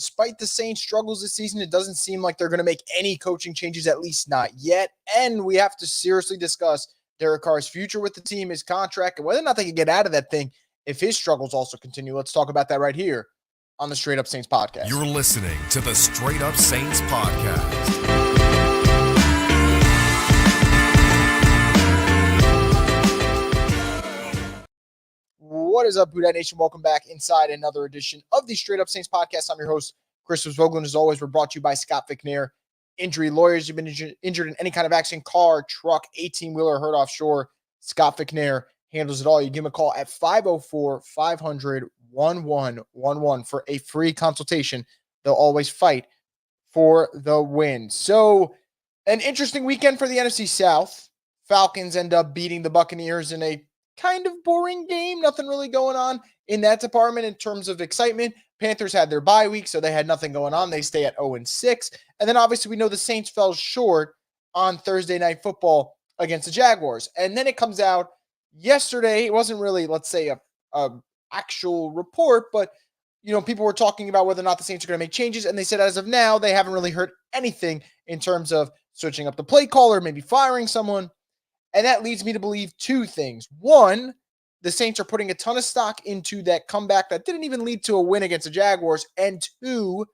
despite the Saints' struggles this season, it doesn't seem like they're going to make any coaching changes, at least not yet. And we have to seriously discuss Derek Carr's future with the team, his contract, and whether or not they can get out of that thing if his struggles also continue. Let's talk about that right here on the Straight Up Saints podcast. You're listening to the Straight Up Saints podcast. What is up, Boudette Nation? Welcome back inside another edition of the Straight Up Saints podcast. I'm your host, Chris Vogel. As always, we're brought to you by Scott Fickner Injury Lawyers. You've been injured in any kind of accident, car, truck, 18-wheeler, hurt offshore. Scott Fickner handles it all. You give him a call at 504-500-1111 for a free consultation. They'll always fight for the win. So, an interesting weekend for the NFC South. Falcons end up beating the Buccaneers in a kind of boring game. Nothing really going on in that department in terms of excitement. Panthers had their bye week, so they had nothing going on. They stay at 0-6. And then obviously we know the Saints fell short on Thursday Night Football against the Jaguars. And then it comes out yesterday. It wasn't really, let's say, a actual report, but people were talking about whether or not the Saints are going to make changes. And they said as of now, they haven't really heard anything in terms of switching up the play caller, maybe firing someone. And that leads me to believe two things. One, the Saints are putting a ton of stock into that comeback that didn't even lead to a win against the Jaguars. And two,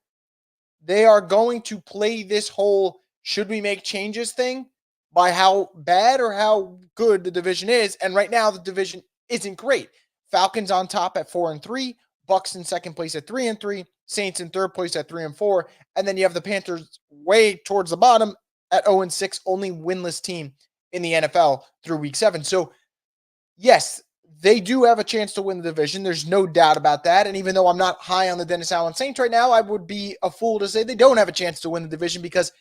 they are going to play this whole should we make changes thing by how bad or how good the division is. And right now, the division isn't great. Falcons on top at 4-3, Bucs in second place at 3-3, Saints in third place at 3-4. And then you have the Panthers way towards the bottom at 0-6, only winless team in the NFL through week 7. So, yes, they do have a chance to win the division. There's no doubt about that. And even though I'm not high on the Dennis Allen Saints right now, I would be a fool to say they don't have a chance to win the division because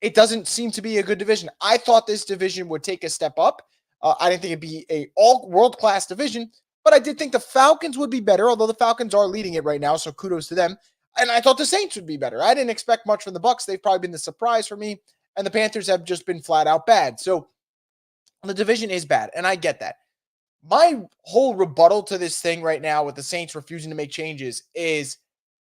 it doesn't seem to be a good division. I thought this division would take a step up. I didn't think it'd be a all world-class division, but I did think the Falcons would be better, although the Falcons are leading it right now, so kudos to them. And I thought the Saints would be better. I didn't expect much from the Bucs. They've probably been the surprise for me, and the Panthers have just been flat out bad. So, the division is bad, and I get that. My whole rebuttal to this thing right now with the Saints refusing to make changes is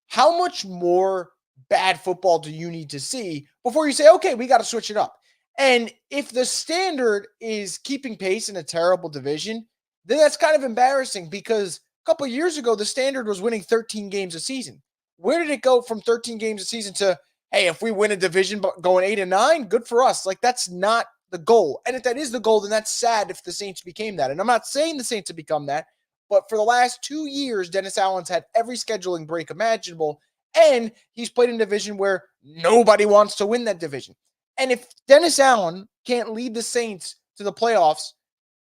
how much more bad football do you need to see before you say, okay, we got to switch it up? And if the standard is keeping pace in a terrible division, then that's kind of embarrassing because a couple of years ago, the standard was winning 13 games a season. Where did it go from 13 games a season to, hey, if we win a division going 8-9, good for us? Like, that's not the goal. And if that is the goal, then that's sad if the Saints became that. And I'm not saying the Saints have become that, but for the last 2 years, Dennis Allen's had every scheduling break imaginable, and he's played in a division where nobody wants to win that division. And if Dennis Allen can't lead the Saints to the playoffs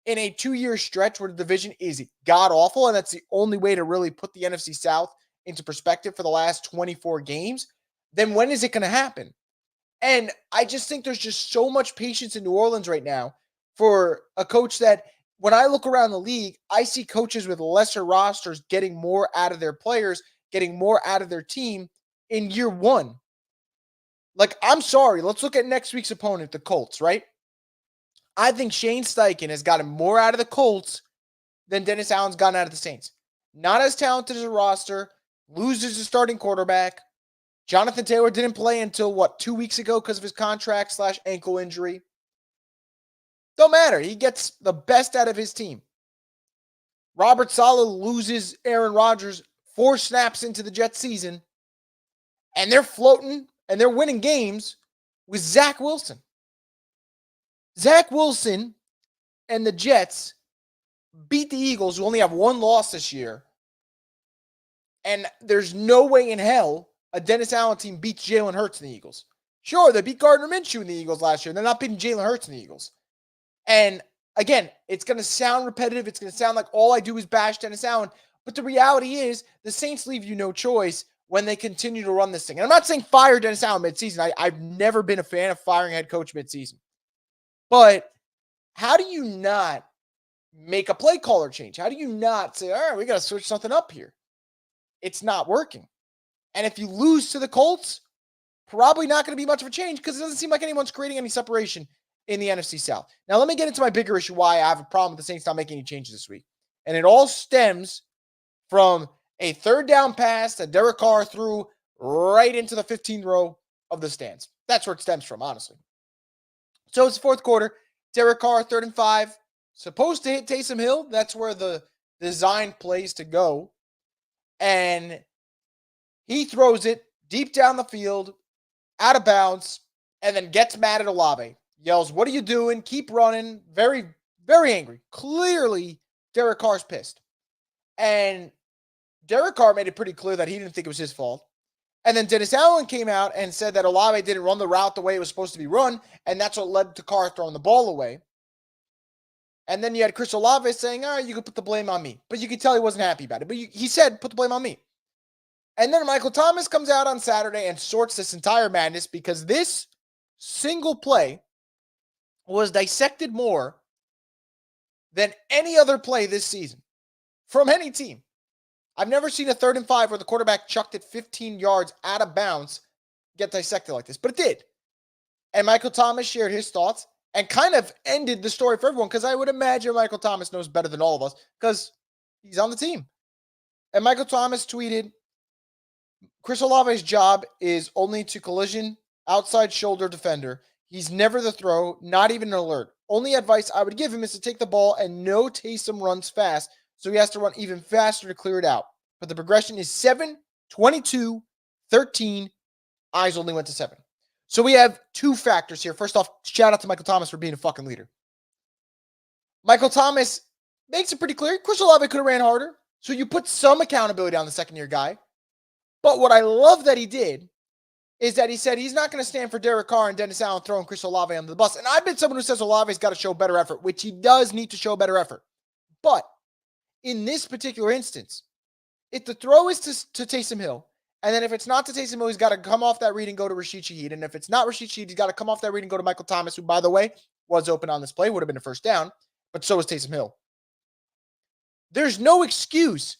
in a 2-year stretch where the division is god-awful, and that's the only way to really put the NFC South into perspective for the last 24 games, then when is it going to happen? And I just think there's just so much patience in New Orleans right now for a coach that when I look around the league, I see coaches with lesser rosters getting more out of their players, getting more out of their team in year one. Like, I'm sorry. Let's look at next week's opponent, the Colts, right? I think Shane Steichen has gotten more out of the Colts than Dennis Allen's gotten out of the Saints. Not as talented as a roster, loses a starting quarterback. Jonathan Taylor didn't play until, 2 weeks ago because of his contract/ankle injury. Don't matter. He gets the best out of his team. Robert Saleh loses Aaron Rodgers 4 snaps into the Jets season, and they're floating and they're winning games with Zach Wilson. Zach Wilson and the Jets beat the Eagles, who only have 1 loss this year, and there's no way in hell a Dennis Allen team beats Jalen Hurts and the Eagles. Sure, they beat Gardner Minshew in the Eagles last year. They're not beating Jalen Hurts and the Eagles. And again, it's going to sound repetitive. It's going to sound like all I do is bash Dennis Allen. But the reality is the Saints leave you no choice when they continue to run this thing. And I'm not saying fire Dennis Allen midseason. I've never been a fan of firing head coach midseason. But how do you not make a play caller change? How do you not say, all right, we got to switch something up here? It's not working. And if you lose to the Colts, probably not going to be much of a change because it doesn't seem like anyone's creating any separation in the NFC South. Now, let me get into my bigger issue why I have a problem with the Saints not making any changes this week. And it all stems from a third down pass that Derek Carr threw right into the 15th row of the stands. That's where it stems from, honestly. So it's fourth quarter. Derek Carr, 3rd and 5. Supposed to hit Taysom Hill. That's where the design plays to go. And he throws it deep down the field, out of bounds, and then gets mad at Olave. Yells, "What are you doing? Keep running." Very, very angry. Clearly, Derek Carr's pissed. And Derek Carr made it pretty clear that he didn't think it was his fault. And then Dennis Allen came out and said that Olave didn't run the route the way it was supposed to be run, and that's what led to Carr throwing the ball away. And then you had Chris Olave saying, you can put the blame on me. But you could tell he wasn't happy about it. But he said, put the blame on me. And then Michael Thomas comes out on Saturday and sorts this entire madness because this single play was dissected more than any other play this season from any team. I've never seen a 3rd and 5 where the quarterback chucked it 15 yards out of bounds get dissected like this, but it did. And Michael Thomas shared his thoughts and kind of ended the story for everyone because I would imagine Michael Thomas knows better than all of us because he's on the team. And Michael Thomas tweeted, "Chris Olave's job is only to collision, outside shoulder defender. He's never the throw, not even an alert. Only advice I would give him is to take the ball and no Taysom runs fast, so he has to run even faster to clear it out. But the progression is 7, 22, 13. Eyes only went to 7. So we have two factors here. First off, shout out to Michael Thomas for being a fucking leader. Michael Thomas makes it pretty clear. Chris Olave could have ran harder. So you put some accountability on the second-year guy. But what I love that he did is that he said he's not going to stand for Derek Carr and Dennis Allen throwing Chris Olave under the bus. And I've been someone who says Olave's got to show better effort, which he does need to show better effort. But in this particular instance, if the throw is to Taysom Hill, and then if it's not to Taysom Hill, he's got to come off that read and go to Rashid Shaheed. And if it's not Rashid Shaheed, he's got to come off that read and go to Michael Thomas, who, by the way, was open on this play, would have been a first down, but so was Taysom Hill. There's no excuse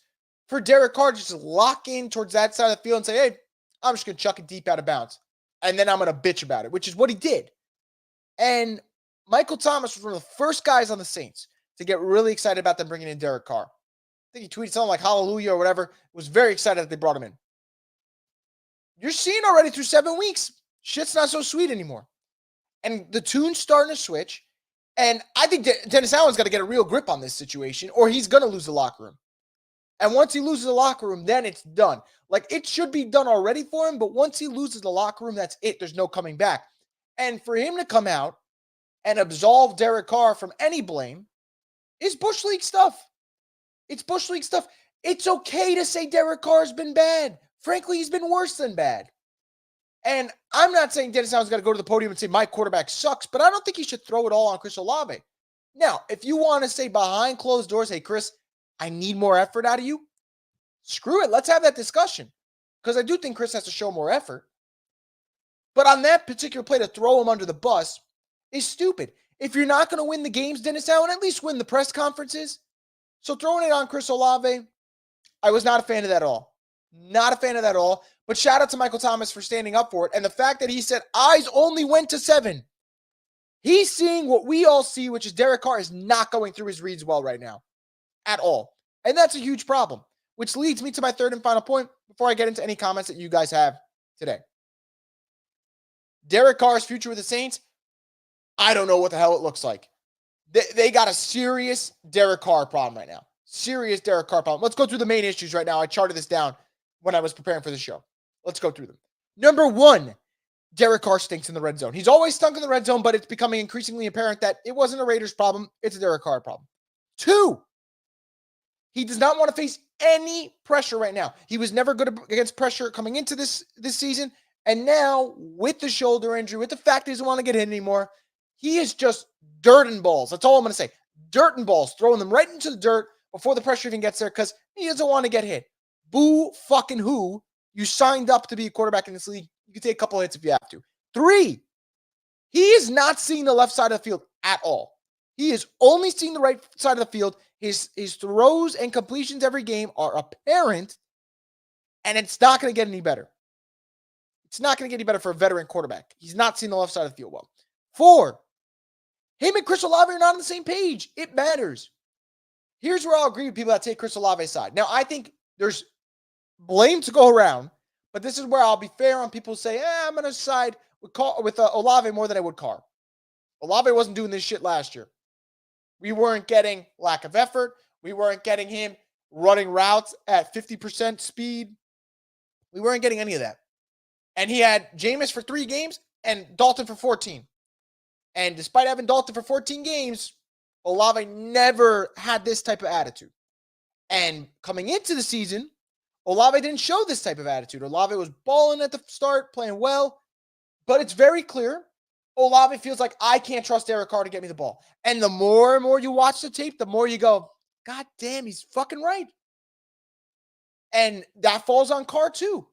for Derek Carr to just lock in towards that side of the field and say, hey, I'm just going to chuck it deep out of bounds. And then I'm going to bitch about it, which is what he did. And Michael Thomas was one of the first guys on the Saints to get really excited about them bringing in Derek Carr. I think he tweeted something like hallelujah or whatever. Was very excited that they brought him in. You're seeing already through 7 weeks, shit's not so sweet anymore. And the tune's starting to switch. And I think Dennis Allen's got to get a real grip on this situation or he's going to lose the locker room. And once he loses the locker room, then it's done. Like, it should be done already for him, but once he loses the locker room, that's it. There's no coming back. And for him to come out and absolve Derek Carr from any blame is Bush League stuff. It's Bush League stuff. It's okay to say Derek Carr's been bad. Frankly, he's been worse than bad. And I'm not saying Dennis Allen's got to go to the podium and say my quarterback sucks, but I don't think he should throw it all on Chris Olave. Now, if you want to say behind closed doors, hey, Chris, I need more effort out of you, screw it. Let's have that discussion. Because I do think Chris has to show more effort. But on that particular play, to throw him under the bus is stupid. If you're not going to win the games, Dennis Allen, at least win the press conferences. So throwing it on Chris Olave, I was not a fan of that at all. Not a fan of that at all. But shout out to Michael Thomas for standing up for it. And the fact that he said eyes only went to 7. He's seeing what we all see, which is Derek Carr is not going through his reads well right now. At all. And that's a huge problem, which leads me to my third and final point before I get into any comments that you guys have today. Derek Carr's future with the Saints, I don't know what the hell it looks like. They got a serious Derek Carr problem right now. Serious Derek Carr problem. Let's go through the main issues right now. I charted this down when I was preparing for the show. Let's go through them. Number 1, Derek Carr stinks in the red zone. He's always stunk in the red zone, but it's becoming increasingly apparent that it wasn't a Raiders problem. It's a Derek Carr problem. 2, he does not want to face any pressure right now. He was never good against pressure coming into this season. And now, with the shoulder injury, with the fact he doesn't want to get hit anymore, he is just dirt and balls. That's all I'm going to say. Dirt and balls, throwing them right into the dirt before the pressure even gets there because he doesn't want to get hit. Boo fucking who. You signed up to be a quarterback in this league. You can take a couple hits if you have to. 3, he is not seeing the left side of the field at all. He is only seeing the right side of the field. His throws and completions every game are apparent, and it's not going to get any better. It's not going to get any better for a veteran quarterback. He's not seeing the left side of the field well. 4, him and Chris Olave are not on the same page. It matters. Here's where I'll agree with people that take Chris Olave's side. Now, I think there's blame to go around, But this is where I'll be fair on people who say, I'm going to side with Olave more than I would Carr. Olave wasn't doing this shit last year. We weren't getting lack of effort. We weren't getting him running routes at 50% speed. We weren't getting any of that. And he had Jameis for 3 games and Dalton for 14. And despite having Dalton for 14 games, Olave never had this type of attitude. And coming into the season, Olave didn't show this type of attitude. Olave was balling at the start, playing well. But it's very clear Olave feels like, I can't trust Derek Carr to get me the ball. And the more and more you watch the tape, the more you go, God damn, he's fucking right. And that falls on Carr too.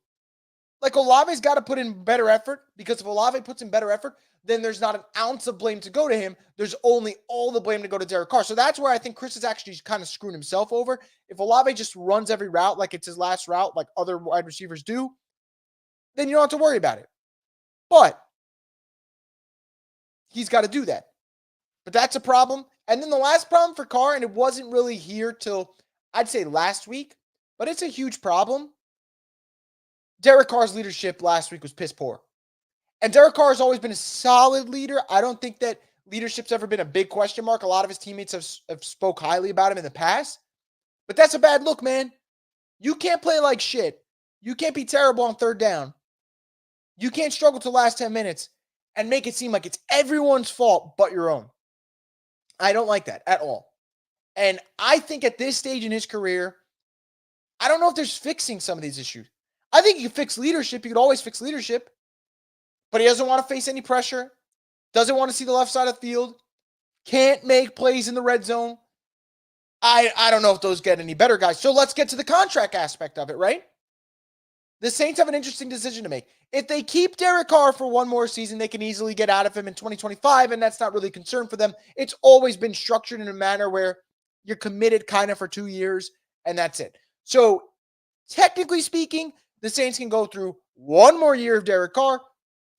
Like, Olave's got to put in better effort, because if Olave puts in better effort, then there's not an ounce of blame to go to him. There's only all the blame to go to Derek Carr. So that's where I think Chris is actually kind of screwing himself over. If Olave just runs every route like it's his last route, like other wide receivers do, then you don't have to worry about it. But he's got to do that. But that's a problem. And then the last problem for Carr, and it wasn't really here till, I'd say, last week, but it's a huge problem. Derek Carr's leadership last week was piss poor. And Derek Carr has always been a solid leader. I don't think that leadership's ever been a big question mark. A lot of his teammates have spoke highly about him in the past. But that's a bad look, man. You can't play like shit. You can't be terrible on third down. You can't struggle to the last 10 minutes and make it seem like it's everyone's fault but your own. I don't like that at all. And I think at this stage in his career, I don't know if there's fixing some of these issues. I think you can fix leadership. You could always fix leadership. But he doesn't want to face any pressure. Doesn't want to see the left side of the field. Can't make plays in the red zone. I don't know if those get any better, guys. So let's get to the contract aspect of it, right? The Saints have an interesting decision to make. If they keep Derek Carr for one more season, they can easily get out of him in 2025, and that's not really a concern for them. It's always been structured in a manner where you're committed kind of for 2 years, and that's it. So technically speaking, the Saints can go through one more year of Derek Carr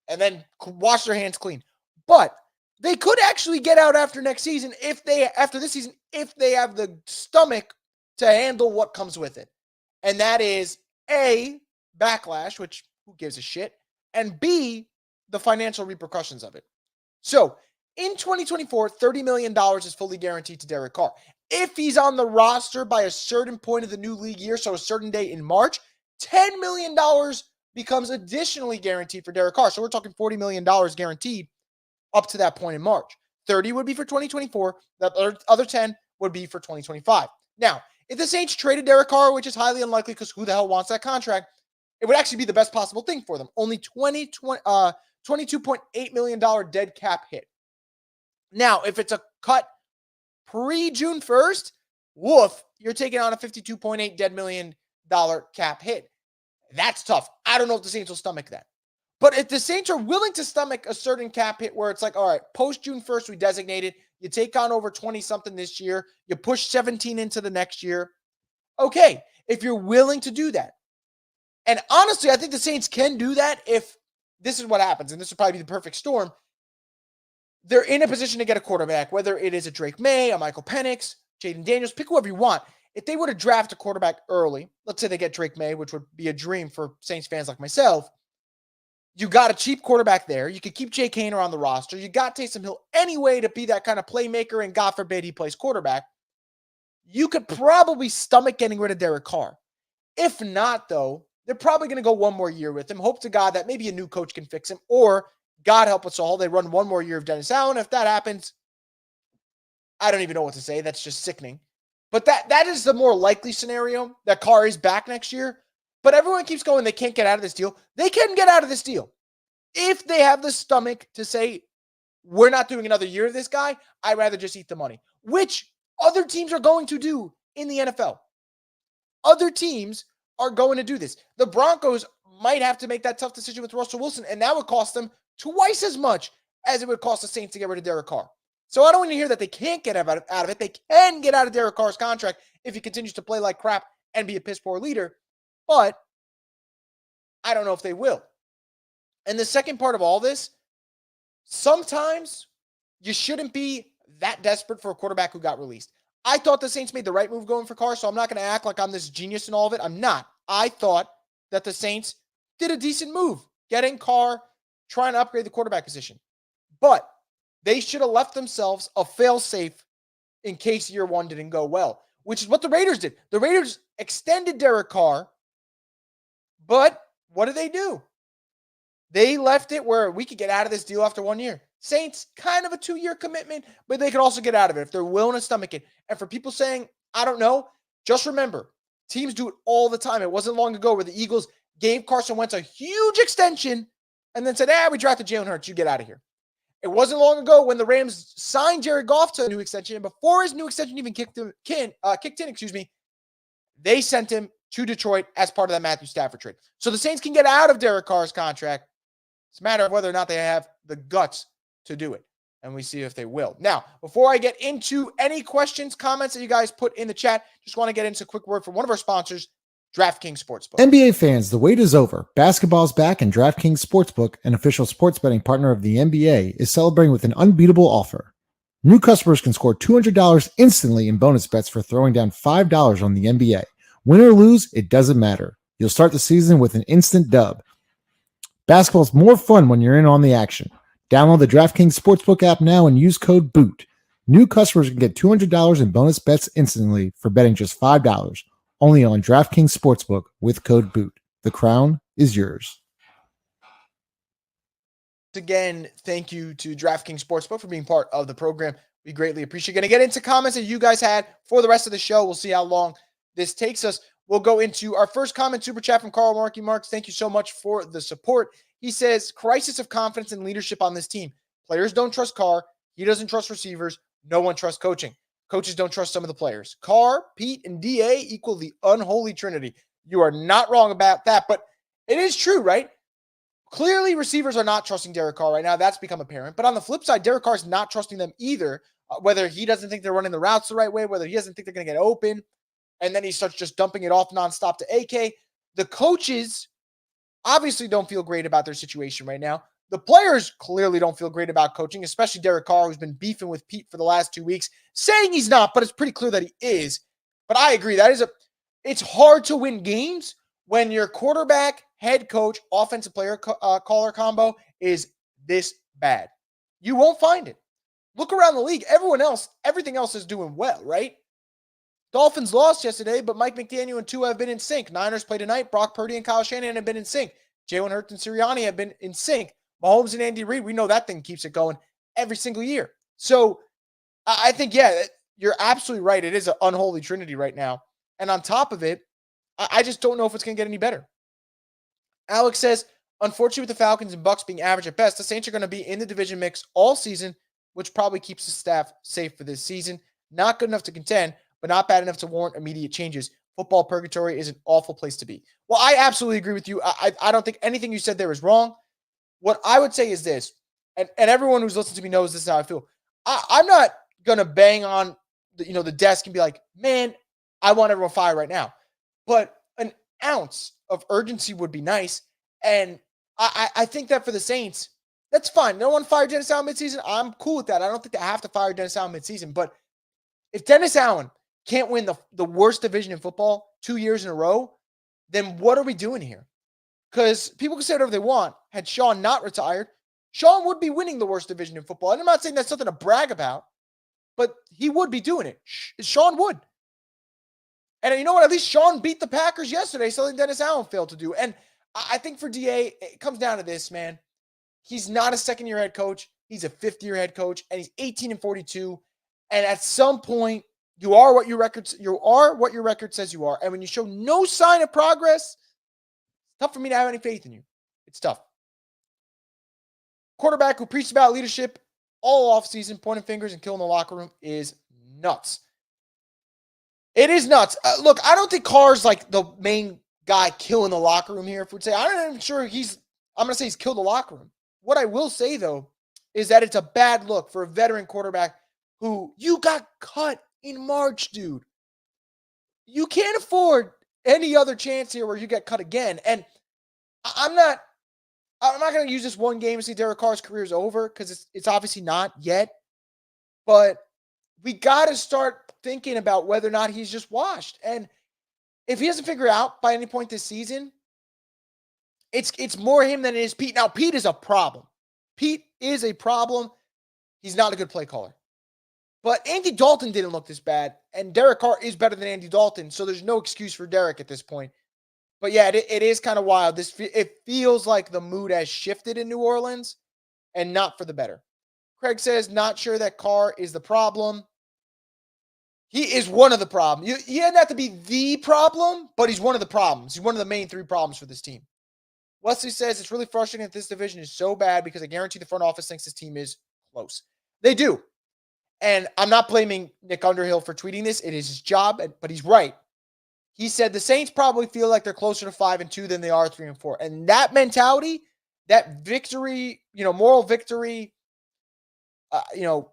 and then wash their hands clean. But they could actually get out after next season if they have the stomach to handle what comes with it. And that is A, backlash, which who gives a shit, and B, the financial repercussions of it. So in 2024, $30 million is fully guaranteed to Derek Carr. If he's on the roster by a certain point of the new league year, so a certain date in March, $10 million becomes additionally guaranteed for Derek Carr. So we're talking $40 million guaranteed up to that point in March. 30 would be for 2024. The other 10 would be for 2025. Now, if the Saints traded Derek Carr, which is highly unlikely because who the hell wants that contract, it would actually be the best possible thing for them. Only $22.8 million dead cap hit. Now, if it's a cut pre-June 1st, woof, you're taking on a $52.8 dead million cap hit. That's tough. I don't know if the Saints will stomach that. But if the Saints are willing to stomach a certain cap hit where it's like, all right, post June 1st, we designated, you take on over 20-something this year, you push 17 into the next year. Okay, if you're willing to do that. And honestly, I think the Saints can do that if this is what happens, and this would probably be the perfect storm. They're in a position to get a quarterback, whether it is a Drake May, a Michael Penix, Jaden Daniels, pick whoever you want. If they were to draft a quarterback early, let's say they get Drake May, which would be a dream for Saints fans like myself, you got a cheap quarterback there. You could keep Jake Haener on the roster. You got Taysom Hill anyway to be that kind of playmaker, and God forbid he plays quarterback. You could probably stomach getting rid of Derek Carr. If not, though, they're probably going to go one more year with him. Hope to God that maybe a new coach can fix him, or God help us all, they run one more year of Dennis Allen. If that happens, I don't even know what to say. That's just sickening. But that is the more likely scenario, that Carr is back next year. But everyone keeps going, they can't get out of this deal. They can get out of this deal. If they have the stomach to say, we're not doing another year of this guy, I'd rather just eat the money, which other teams are going to do in the NFL. Other teams are going to do this. The Broncos might have to make that tough decision with Russell Wilson, and that would cost them twice as much as it would cost the Saints to get rid of Derek Carr. So I don't want to hear that they can't get out of it. They can get out of Derek Carr's contract if he continues to play like crap and be a piss poor leader, but I don't know if they will. And the second part of all this, sometimes you shouldn't be that desperate for a quarterback who got released. I thought the Saints made the right move going for Carr, so I'm not going to act like I'm this genius in all of it. I'm not. I thought that the Saints did a decent move, getting Carr, trying to upgrade the quarterback position. But they should have left themselves a fail-safe in case year one didn't go well, which is what the Raiders did. The Raiders extended Derek Carr, but what did they do? They left it where we could get out of this deal after 1 year. Saints, kind of a 2-year commitment, but they could also get out of it if they're willing to stomach it. And for people saying, I don't know, just remember, teams do it all the time. It wasn't long ago where the Eagles gave Carson Wentz a huge extension and then said, we drafted Jalen Hurts. You get out of here. It wasn't long ago when the Rams signed Jared Goff to a new extension, and before his new extension even kicked in, they sent him to Detroit as part of that Matthew Stafford trade. So the Saints can get out of Derek Carr's contract. It's a matter of whether or not they have the guts to do it, and we see if they will. Now, before I get into any questions, comments that you guys put in the chat, just want to get into a quick word from one of our sponsors, DraftKings Sportsbook. NBA fans, the wait is over. Basketball's back, and DraftKings Sportsbook, an official sports betting partner of the NBA, is celebrating with an unbeatable offer. New customers can score $200 instantly in bonus bets for throwing down $5 on the NBA. Win or lose, it doesn't matter. You'll start the season with an instant dub. Basketball's more fun when you're in on the action. Download the DraftKings Sportsbook app now and use code BOOT. New customers can get $200 in bonus bets instantly for betting just $5. Only on DraftKings Sportsbook with code BOOT. The crown is yours. Again, thank you to DraftKings Sportsbook for being part of the program. We greatly appreciate it. Going to get into comments that you guys had for the rest of the show. We'll see how long this takes us. We'll go into our first comment, super chat from Carl Markey Marks. Thank you so much for the support. He says, crisis of confidence and leadership on this team. Players don't trust Carr. He doesn't trust receivers. No one trusts coaching. Coaches don't trust some of the players. Carr, Pete, and DA equal the unholy trinity. You are not wrong about that, but it is true, right? Clearly, receivers are not trusting Derek Carr right now. That's become apparent. But on the flip side, Derek Carr is not trusting them either, whether he doesn't think they're running the routes the right way, whether he doesn't think they're going to get open, and then he starts just dumping it off nonstop to AK. The coaches obviously don't feel great about their situation right now. The players clearly don't feel great about coaching, especially Derek Carr, who's been beefing with Pete for the last 2 weeks, saying he's not, but it's pretty clear that he is. But I agree. It's hard to win games when your quarterback, head coach, offensive player caller combo is this bad. You won't find it. Look around the league. Everything else is doing well, right? Dolphins lost yesterday, but Mike McDaniel and Tua have been in sync. Niners play tonight. Brock Purdy and Kyle Shanahan have been in sync. Jalen Hurts and Sirianni have been in sync. Mahomes and Andy Reid, we know that thing keeps it going every single year. So I think, you're absolutely right. It is an unholy trinity right now. And on top of it, I just don't know if it's going to get any better. Alex says, unfortunately with the Falcons and Bucs being average at best, the Saints are going to be in the division mix all season, which probably keeps the staff safe for this season. Not good enough to contend, but not bad enough to warrant immediate changes. Football purgatory is an awful place to be. Well, I absolutely agree with you. I don't think anything you said there is wrong. What I would say is this, and everyone who's listened to me knows this is how I feel. I'm not going to bang on the desk and be like, man, I want everyone fired right now. But an ounce of urgency would be nice. And I think that for the Saints, that's fine. No one fired Dennis Allen midseason. I'm cool with that. I don't think they have to fire Dennis Allen midseason. But if Dennis Allen can't win the worst division in football 2 years in a row, then what are we doing here? Because people can say whatever they want. Had Sean not retired, Sean would be winning the worst division in football. And I'm not saying that's something to brag about, but he would be doing it. Sean would. And you know what? At least Sean beat the Packers yesterday, something Dennis Allen failed to do. And I think for DA, it comes down to this, man. He's not a second-year head coach. He's a fifth-year head coach, and he's 18-42. And at some point, you are what your record says you are. And when you show no sign of progress, it's tough for me to have any faith in you. It's tough. Quarterback who preached about leadership all offseason, pointing fingers and killing the locker room is nuts. It is nuts. Look, I don't think Carr's like the main guy killing the locker room here. If we'd say, I'm not even sure I'm going to say he's killed the locker room. What I will say, though, is that it's a bad look for a veteran quarterback who you got cut in March, dude. You can't afford any other chance here where you get cut again. And I'm not going to use this one game to say Derek Carr's career is over, because it's obviously not yet. But we got to start thinking about whether or not he's just washed. And if he doesn't figure out by any point this season, It's more him than it is Pete. Now, Pete is a problem. Pete is a problem. He's not a good play caller. But Andy Dalton didn't look this bad, and Derek Carr is better than Andy Dalton, so there's no excuse for Derek at this point. But yeah, it is kind of wild. It feels like the mood has shifted in New Orleans, and not for the better. Craig says, not sure that Carr is the problem. He is one of the problems. He doesn't have to be the problem, but he's one of the problems. He's one of the main 3 problems for this team. Wesley says, it's really frustrating that this division is so bad because I guarantee the front office thinks this team is close. They do. And I'm not blaming Nick Underhill for tweeting this. It is his job, but he's right. He said the Saints probably feel like they're closer to 5-2 than they are 3-4. And that mentality, that victory, moral victory,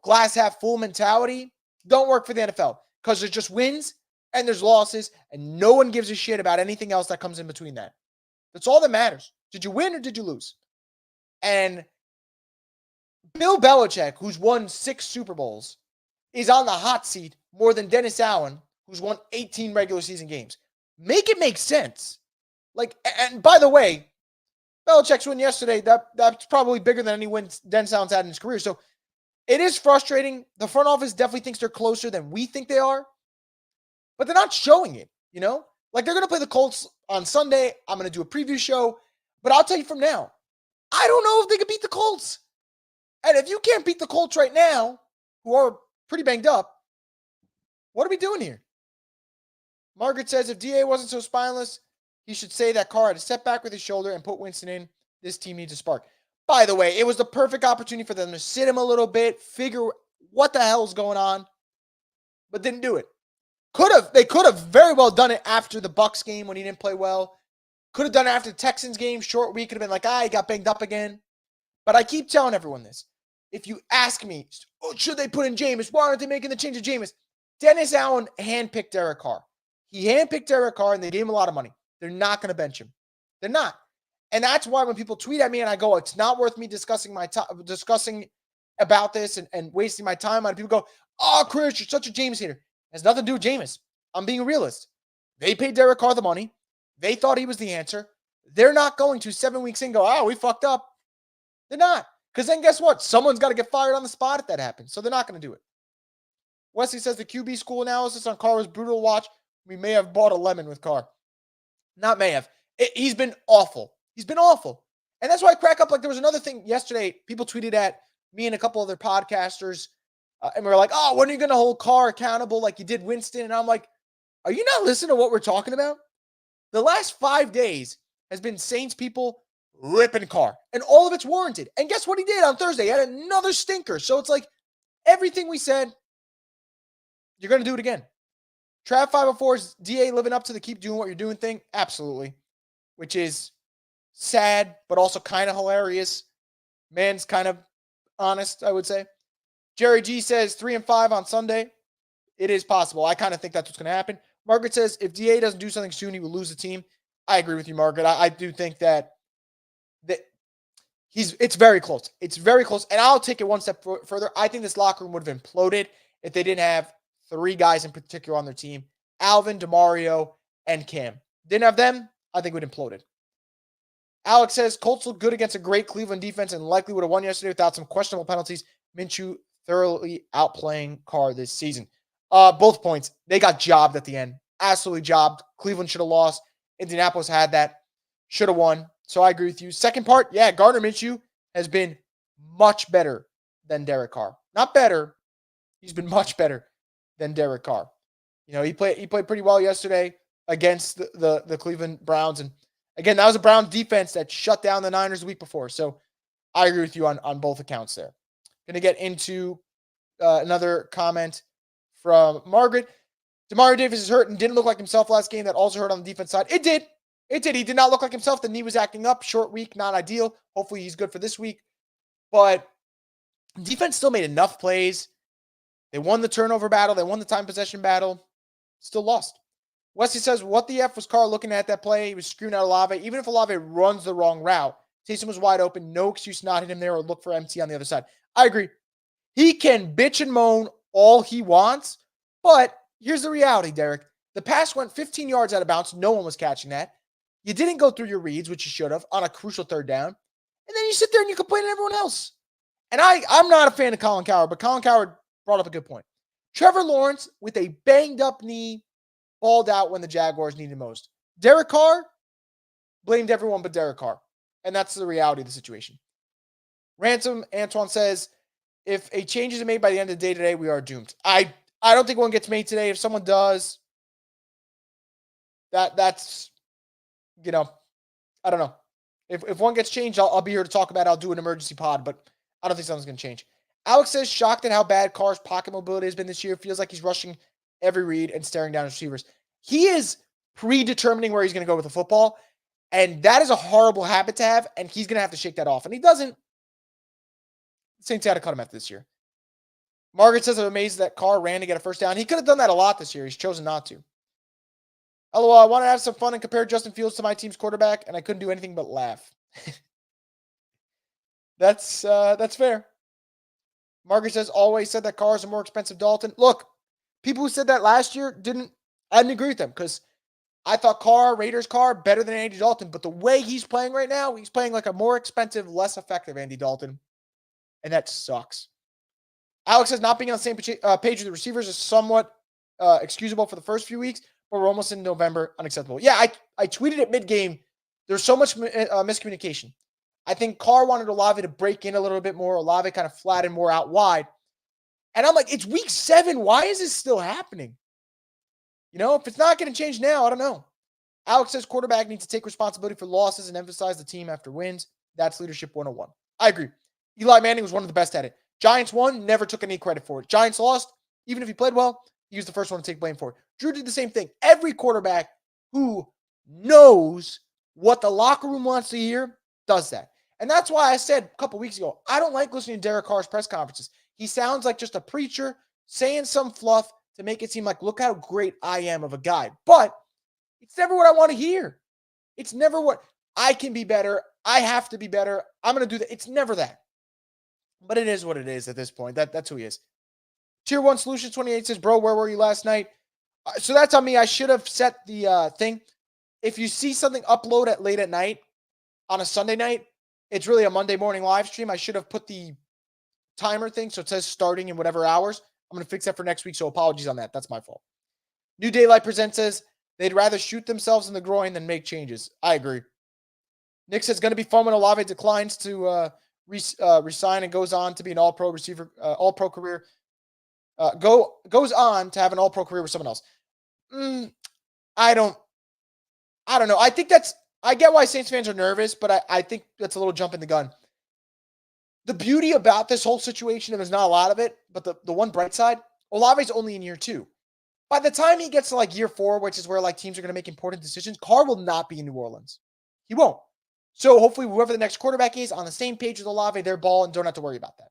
glass half full mentality, don't work for the NFL because there's just wins and there's losses and no one gives a shit about anything else that comes in between that. That's all that matters. Did you win or did you lose? And Bill Belichick, who's won 6 Super Bowls, is on the hot seat more than Dennis Allen, who's won 18 regular season games. Make it make sense. And by the way, Belichick's win yesterday, that's probably bigger than any win Dennis Allen's had in his career. So it is frustrating. The front office definitely thinks they're closer than we think they are, but they're not showing it, Like they're going to play the Colts on Sunday. I'm going to do a preview show, but I'll tell you from now, I don't know if they can beat the Colts. And if you can't beat the Colts right now, who are pretty banged up, what are we doing here? Margaret says, if DA wasn't so spineless, he should say that Carr had a setback with his shoulder and put Winston in. This team needs a spark. By the way, it was the perfect opportunity for them to sit him a little bit, figure what the hell's going on, but didn't do it. They could have very well done it after the Bucs game when he didn't play well. Could have done it after the Texans game, short week, could have been like, he got banged up again. But I keep telling everyone this. If you ask me, should they put in Jameis? Why aren't they making the change of Jameis? Dennis Allen handpicked Derek Carr. He handpicked Derek Carr, and they gave him a lot of money. They're not going to bench him. They're not. And that's why when people tweet at me and I go, it's not worth me discussing about this and wasting my time on it. People go, Chris, you're such a Jameis hater. It has nothing to do with Jameis. I'm being a realist. They paid Derek Carr the money. They thought he was the answer. They're not going to 7 weeks in go, we fucked up. They're not. Because then guess what? Someone's got to get fired on the spot if that happens. So they're not going to do it. Wesley says the QB school analysis on Carr was brutal to watch. We may have bought a lemon with Carr. Not may have. He's been awful. He's been awful. And that's why I crack up. Like there was another thing yesterday. People tweeted at me and a couple other podcasters. And we were like, when are you going to hold Carr accountable like you did Winston? And I'm like, are you not listening to what we're talking about? The last 5 days has been Saints people ripping Carr. And all of it's warranted. And guess what he did on Thursday? He had another stinker. So it's like everything we said, you're going to do it again. Trav 504 is DA living up to the keep doing what you're doing thing? Absolutely. Which is sad, but also kind of hilarious. Man's kind of honest, I would say. Jerry G says 3-5 on Sunday. It is possible. I kind of think that's what's going to happen. Margaret says if DA doesn't do something soon, he will lose the team. I agree with you, Margaret. I do think that it's very close. It's very close. And I'll take it one step further. I think this locker room would have imploded if they didn't have 3 guys in particular on their team. Alvin, DeMario, and Cam. Didn't have them, I think it would have imploded. Alex says Colts look good against a great Cleveland defense and likely would have won yesterday without some questionable penalties. Minshew thoroughly outplaying Carr this season. Both points. They got jobbed at the end. Absolutely jobbed. Cleveland should have lost. Indianapolis had that. Should have won. So I agree with you. Second part, Gardner Minshew has been much better than Derek Carr. Not better. He's been much better than Derek Carr. He played pretty well yesterday against the Cleveland Browns. And again, that was a Browns defense that shut down the Niners the week before. So I agree with you on both accounts there. Going to get into another comment from Margaret. Demario Davis is hurt and didn't look like himself last game. That also hurt on the defense side. It did. He did not look like himself. The knee was acting up. Short week, not ideal. Hopefully he's good for this week. But defense still made enough plays. They won the turnover battle. They won the time possession battle. Still lost. Wesley says, what the F was Carr looking at that play? He was screwing out Olave. Even if Olave runs the wrong route, Taysom was wide open. No excuse not hit him there or look for MT on the other side. I agree. He can bitch and moan all he wants, but here's the reality, Derek. The pass went 15 yards out of bounds. No one was catching that. You didn't go through your reads, which you should have, on a crucial third down. And then you sit there and you complain to everyone else. And I'm not a fan of Colin Cowherd, but Colin Cowherd brought up a good point. Trevor Lawrence, with a banged-up knee, balled out when the Jaguars needed most. Derek Carr blamed everyone but Derek Carr. And that's the reality of the situation. Ransom Antoine says, if a change is made by the end of the day today, we are doomed. I don't think one gets made today. If someone does, that's, I don't know. If one gets changed, I'll be here to talk about it. I'll do an emergency pod, but I don't think something's going to change. Alex says, shocked at how bad Carr's pocket mobility has been this year. Feels like he's rushing every read and staring down his receivers. He is predetermining where he's going to go with the football, and that is a horrible habit to have, and he's going to have to shake that off. And he doesn't. Saints got to cut him after this year. Margaret says, I'm amazed that Carr ran to get a first down. He could have done that a lot this year. He's chosen not to. LOL, I want to have some fun and compare Justin Fields to my team's quarterback, and I couldn't do anything but laugh. That's fair. Margaret says, always said that Carr is a more expensive Dalton. Look, people who said that last year I didn't agree with them because I thought Raiders Carr, better than Andy Dalton. But the way he's playing right now, he's playing like a more expensive, less effective Andy Dalton. And that sucks. Alex says, not being on the same page with the receivers is somewhat excusable for the first few weeks, but we're almost in November. Unacceptable. Yeah, I tweeted it mid-game. There's so much miscommunication. I think Carr wanted Olave to break in a little bit more. Olave kind of flattened more out wide. And I'm like, it's week 7. Why is this still happening? If it's not going to change now, I don't know. Alex says quarterback needs to take responsibility for losses and emphasize the team after wins. That's leadership 101. I agree. Eli Manning was one of the best at it. Giants won, never took any credit for it. Giants lost, even if he played well, he was the first one to take blame for it. Drew did the same thing. Every quarterback who knows what the locker room wants to hear does that. And that's why I said a couple weeks ago, I don't like listening to Derek Carr's press conferences. He sounds like just a preacher saying some fluff to make it seem like, look how great I am of a guy. But it's never what I want to hear. It's never what I can be better. I have to be better. I'm going to do that. It's never that. But it is what it is at this point. That's who he is. Tier 1 Solutions 28 says, bro, where were you last night? So that's on me. I should have set the thing. If you see something upload at late at night on a Sunday night, it's really a Monday morning live stream. I should have put the timer thing so it says starting in whatever hours. I'm going to fix that for next week, so apologies on that. That's my fault. New Daylight Presents says they'd rather shoot themselves in the groin than make changes. I agree. Nick says it's going to be fun when Olave declines to resign and goes on to be an all-pro receiver, all-pro career. Goes on to have an all-pro career with someone else. I don't know. I get why Saints fans are nervous, but I think that's a little jump in the gun. The beauty about this whole situation, and there's not a lot of it, but the one bright side, Olave's only in year 2. By the time he gets to like year 4, which is where like teams are going to make important decisions, Carr will not be in New Orleans. He won't. So hopefully whoever the next quarterback is on the same page with Olave, they're ball and don't have to worry about that.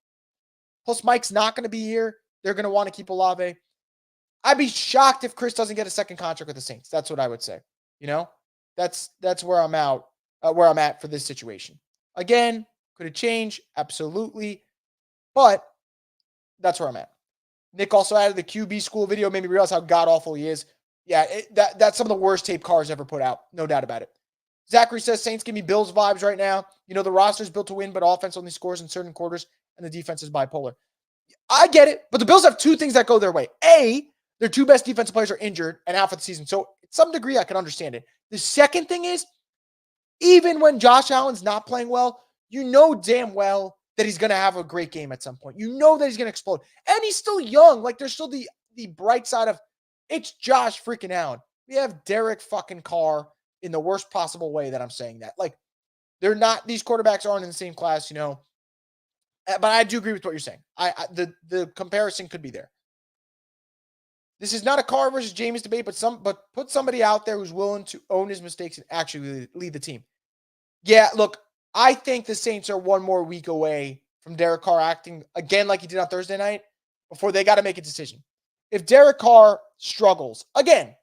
Plus Mike's not going to be here. They're going to want to keep Olave. I'd be shocked if Chris doesn't get a second contract with the Saints. That's what I would say. That's where I'm at for this situation. Again, could it change? Absolutely. But that's where I'm at. Nick also added the QB school video, made me realize how god-awful he is. Yeah, that's some of the worst tape Carr's ever put out. No doubt about it. Zachary says, Saints give me Bills vibes right now. The roster's built to win, but offense only scores in certain quarters, and the defense is bipolar. I get it, but the Bills have 2 things that go their way. A, their 2 best defensive players are injured and out for the season. So, to some degree, I can understand it. The second thing is, even when Josh Allen's not playing well, you know damn well that he's going to have a great game at some point. You know that he's going to explode. And he's still young. Like, there's still the bright side of, it's Josh freaking Allen. We have Derek fucking Carr in the worst possible way that I'm saying that. Like, these quarterbacks aren't in the same class, But I do agree with what you're saying. The comparison could be there. This is not a Carr versus Jameis debate, but put somebody out there who's willing to own his mistakes and actually lead the team. Yeah, look, I think the Saints are one more week away from Derek Carr acting again like he did on Thursday night before they got to make a decision. If Derek Carr struggles again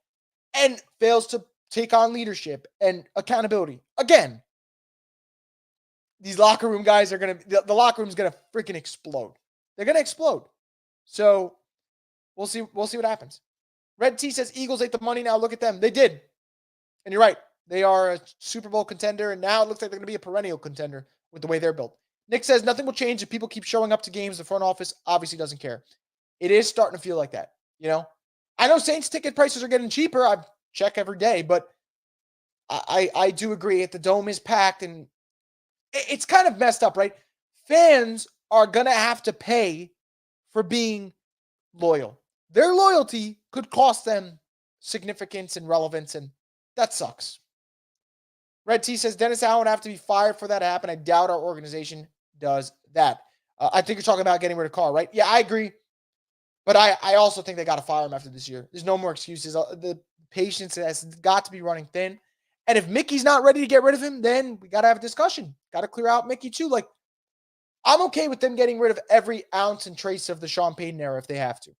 and fails to take on leadership and accountability again, these locker room guys are the locker room's going to freaking explode. They're going to explode. So we'll see what happens. Red T says Eagles ate the money now. Look at them. They did. And you're right. They are a Super Bowl contender, and now it looks like they're going to be a perennial contender with the way they're built. Nick says nothing will change if people keep showing up to games. The front office obviously doesn't care. It is starting to feel like that, I know Saints ticket prices are getting cheaper. I check every day, but I do agree if the dome is packed, and it's kind of messed up, right? Fans are going to have to pay for being loyal. Their loyalty could cost them significance and relevance, and that sucks. Red T says Dennis Allen would have to be fired for that to happen. I doubt our organization does that. I think you're talking about getting rid of Carr, right? Yeah, I agree. But I also think they got to fire him after this year. There's no more excuses. The patience has got to be running thin. And if Mickey's not ready to get rid of him, then we got to have a discussion. Got to clear out Mickey too. Like, I'm okay with them getting rid of every ounce and trace of the Sean Payton era if they have to.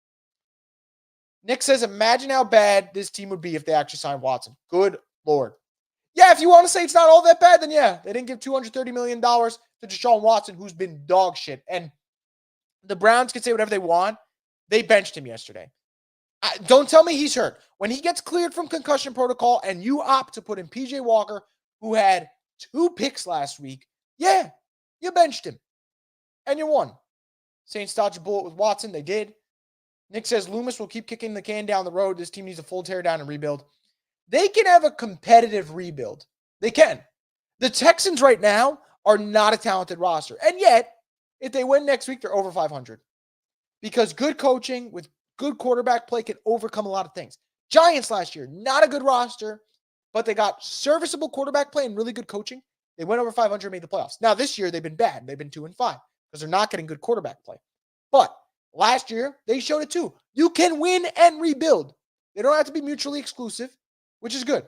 Nick says, imagine how bad this team would be if they actually signed Watson. Good Lord. Yeah, if you want to say it's not all that bad, then yeah. They didn't give $230 million to Deshaun Watson, who's been dog shit. And the Browns can say whatever they want. They benched him yesterday. Don't tell me he's hurt. When he gets cleared from concussion protocol and you opt to put in PJ Walker, who had 2 picks last week, yeah, you benched him. And you won. Saints dodged a bullet with Watson. They did. Nick says Loomis will keep kicking the can down the road. This team needs a full tear down and rebuild. They can have a competitive rebuild. They can. The Texans right now are not a talented roster. And yet, if they win next week, they're over 500. Because good coaching with good quarterback play can overcome a lot of things. Giants last year, not a good roster, but they got serviceable quarterback play and really good coaching. They went over 500 and made the playoffs. Now, this year, they've been bad. They've been 2-5 because they're not getting good quarterback play. But last year, they showed it too. You can win and rebuild. They don't have to be mutually exclusive, which is good.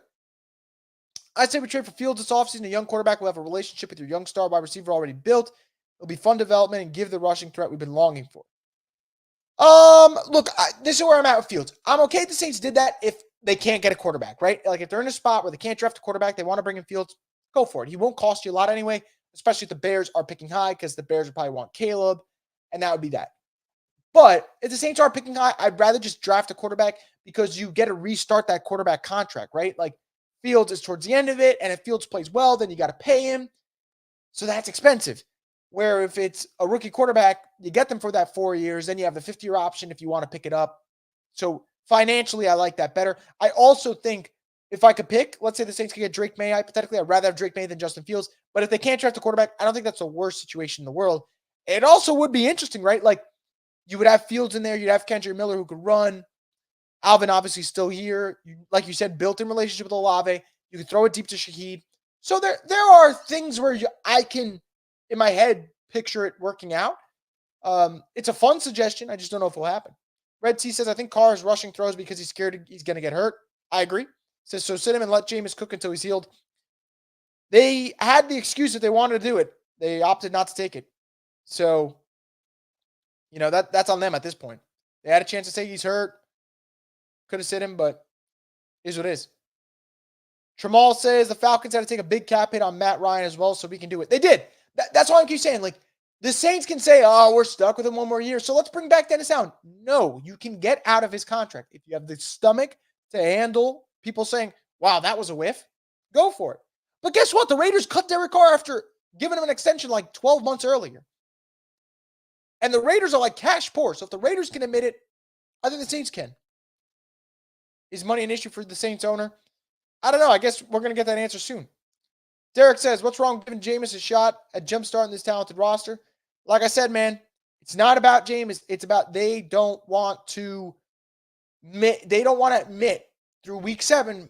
I say we trade for Fields this offseason. A young quarterback will have a relationship with your young star wide receiver already built. It'll be fun development and give the rushing threat we've been longing for. Look, this is where I'm at with Fields. I'm okay if the Saints did that if they can't get a quarterback, right? Like if they're in a spot where they can't draft a quarterback, they want to bring in Fields, go for it. He won't cost you a lot anyway, especially if the Bears are picking high because the Bears would probably want Caleb, and that would be that. But if the Saints are picking high, I'd rather just draft a quarterback because you get to restart that quarterback contract, right? Like Fields is towards the end of it, and if Fields plays well, then you got to pay him. So that's expensive. Where if it's a rookie quarterback, you get them for that 4 years, then you have the 50-year option if you want to pick it up. So financially, I like that better. I also think if I could pick, let's say the Saints could get Drake May, hypothetically, I'd rather have Drake May than Justin Fields. But if they can't draft a quarterback, I don't think that's the worst situation in the world. It also would be interesting, right? Like you would have Fields in there. You'd have Kendrick Miller who could run. Alvin obviously still here. Like you said, built-in relationship with Olave. You could throw it deep to Shaheed. So there are things where I can, in my head, picture it working out. It's a fun suggestion. I just don't know if it will happen. Red T says, I think Carr is rushing throws because he's scared he's going to get hurt. I agree. Says, so sit him and let Jameis cook until he's healed. They had the excuse that they wanted to do it. They opted not to take it. So, that's on them at this point. They had a chance to say he's hurt. Could have sit him, but is what it is. Tramal says the Falcons had to take a big cap hit on Matt Ryan as well, so we can do it. They did. That's why I keep saying, like, the Saints can say, oh, we're stuck with him one more year, so let's bring back Dennis Allen. No, you can get out of his contract. If you have the stomach to handle people saying, wow, that was a whiff, go for it. But guess what? The Raiders cut Derek Carr after giving him an extension like 12 months earlier. And the Raiders are like cash poor, so if the Raiders can admit it, I think the Saints can. Is money an issue for the Saints owner? I don't know. I guess we're going to get that answer soon. Derek says, what's wrong with giving Jameis a shot at jumpstarting this talented roster? Like I said, man, it's not about Jameis. It's about they don't want to admit through week 7,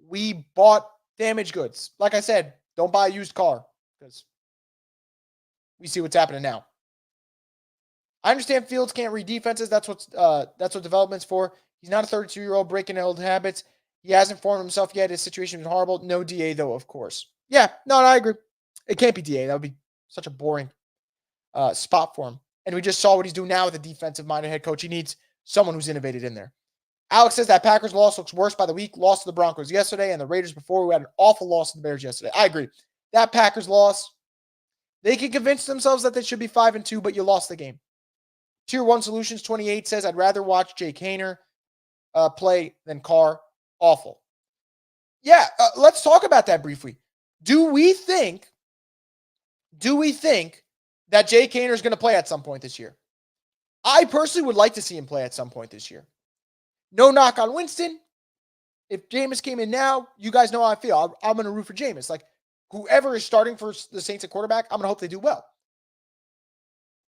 we bought damaged goods. Like I said, don't buy a used car because we see what's happening now. I understand Fields can't read defenses. That's what development's for. He's not a 32-year-old breaking old habits. He hasn't formed himself yet. His situation is horrible. No DA, though, of course. Yeah, no, I agree. It can't be DA. That would be such a boring spot for him. And we just saw what he's doing now with a defensive-minded head coach. He needs someone who's innovated in there. Alex says that Packers loss looks worse by the week. Lost to the Broncos yesterday and the Raiders before. We had an awful loss to the Bears yesterday. I agree. That Packers loss, they can convince themselves that they should be 5-2, but you lost the game. Tier 1 Solutions 28 says, I'd rather watch Jake Haener play than Carr. Awful. let's talk about that briefly. Do we think that Jay Kaner is going to play at some point this year? I personally would like to see him play at some point this year. No knock on Winston. If Jameis came in now, you guys know how I feel. I'm going to root for Jameis. Like, whoever is starting for the Saints at quarterback, I'm going to hope they do well.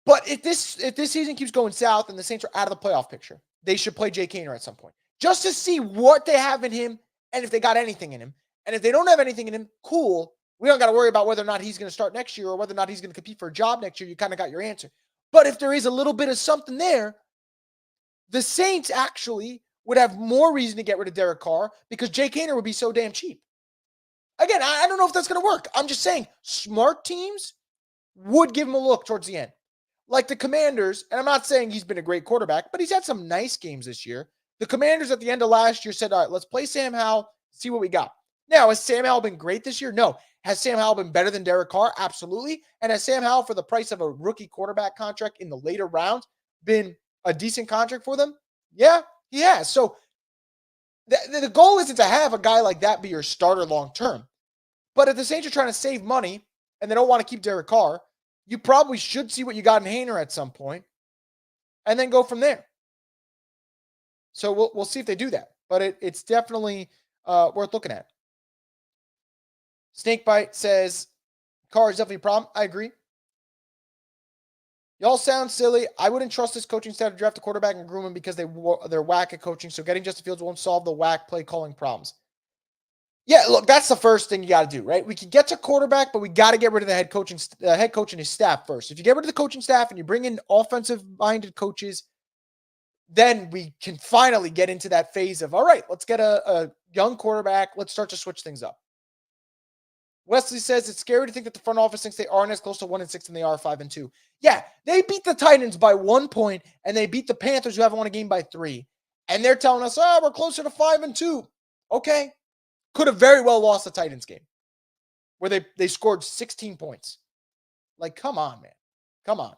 But if this season keeps going south and the Saints are out of the playoff picture, they should play Jay Kaner at some point. Just to see what they have in him and if they got anything in him. And if they don't have anything in him, cool. We don't got to worry about whether or not he's going to start next year or whether or not he's going to compete for a job next year. You kind of got your answer. But if there is a little bit of something there, the Saints actually would have more reason to get rid of Derek Carr because Jay Kaner would be so damn cheap. Again, I don't know if that's going to work. I'm just saying smart teams would give him a look towards the end. Like the Commanders, and I'm not saying he's been a great quarterback, but he's had some nice games this year. The Commanders at the end of last year said, all right, let's play Sam Howell, see what we got. Now, has Sam Howell been great this year? No. Has Sam Howell been better than Derek Carr? Absolutely. And has Sam Howell, for the price of a rookie quarterback contract in the later rounds, been a decent contract for them? Yeah, he has. So the goal isn't to have a guy like that be your starter long term. But if the Saints are trying to save money and they don't want to keep Derek Carr, you probably should see what you got in Haener at some point and then go from there. So we'll see if they do that. But it's definitely worth looking at. Snakebite says, Carr is definitely a problem. I agree. Y'all sound silly. I wouldn't trust this coaching staff to draft a quarterback and groom him because they're whack at coaching. So getting Justin Fields won't solve the whack play calling problems. Yeah, look, that's the first thing you got to do, right? We can get to quarterback, but we got to get rid of the head coach and his staff first. If you get rid of the coaching staff and you bring in offensive-minded coaches, then we can finally get into that phase of, all right, let's get a young quarterback. Let's start to switch things up. Wesley says it's scary to think that the front office thinks they aren't as close to 1-6 than they are 5-2. Yeah, they beat the Titans by 1 point, and they beat the Panthers, who haven't won a game, by 3. And they're telling us, we're closer to 5-2. Okay. Could have very well lost the Titans game where they scored 16 points. Like, come on, man. Come on.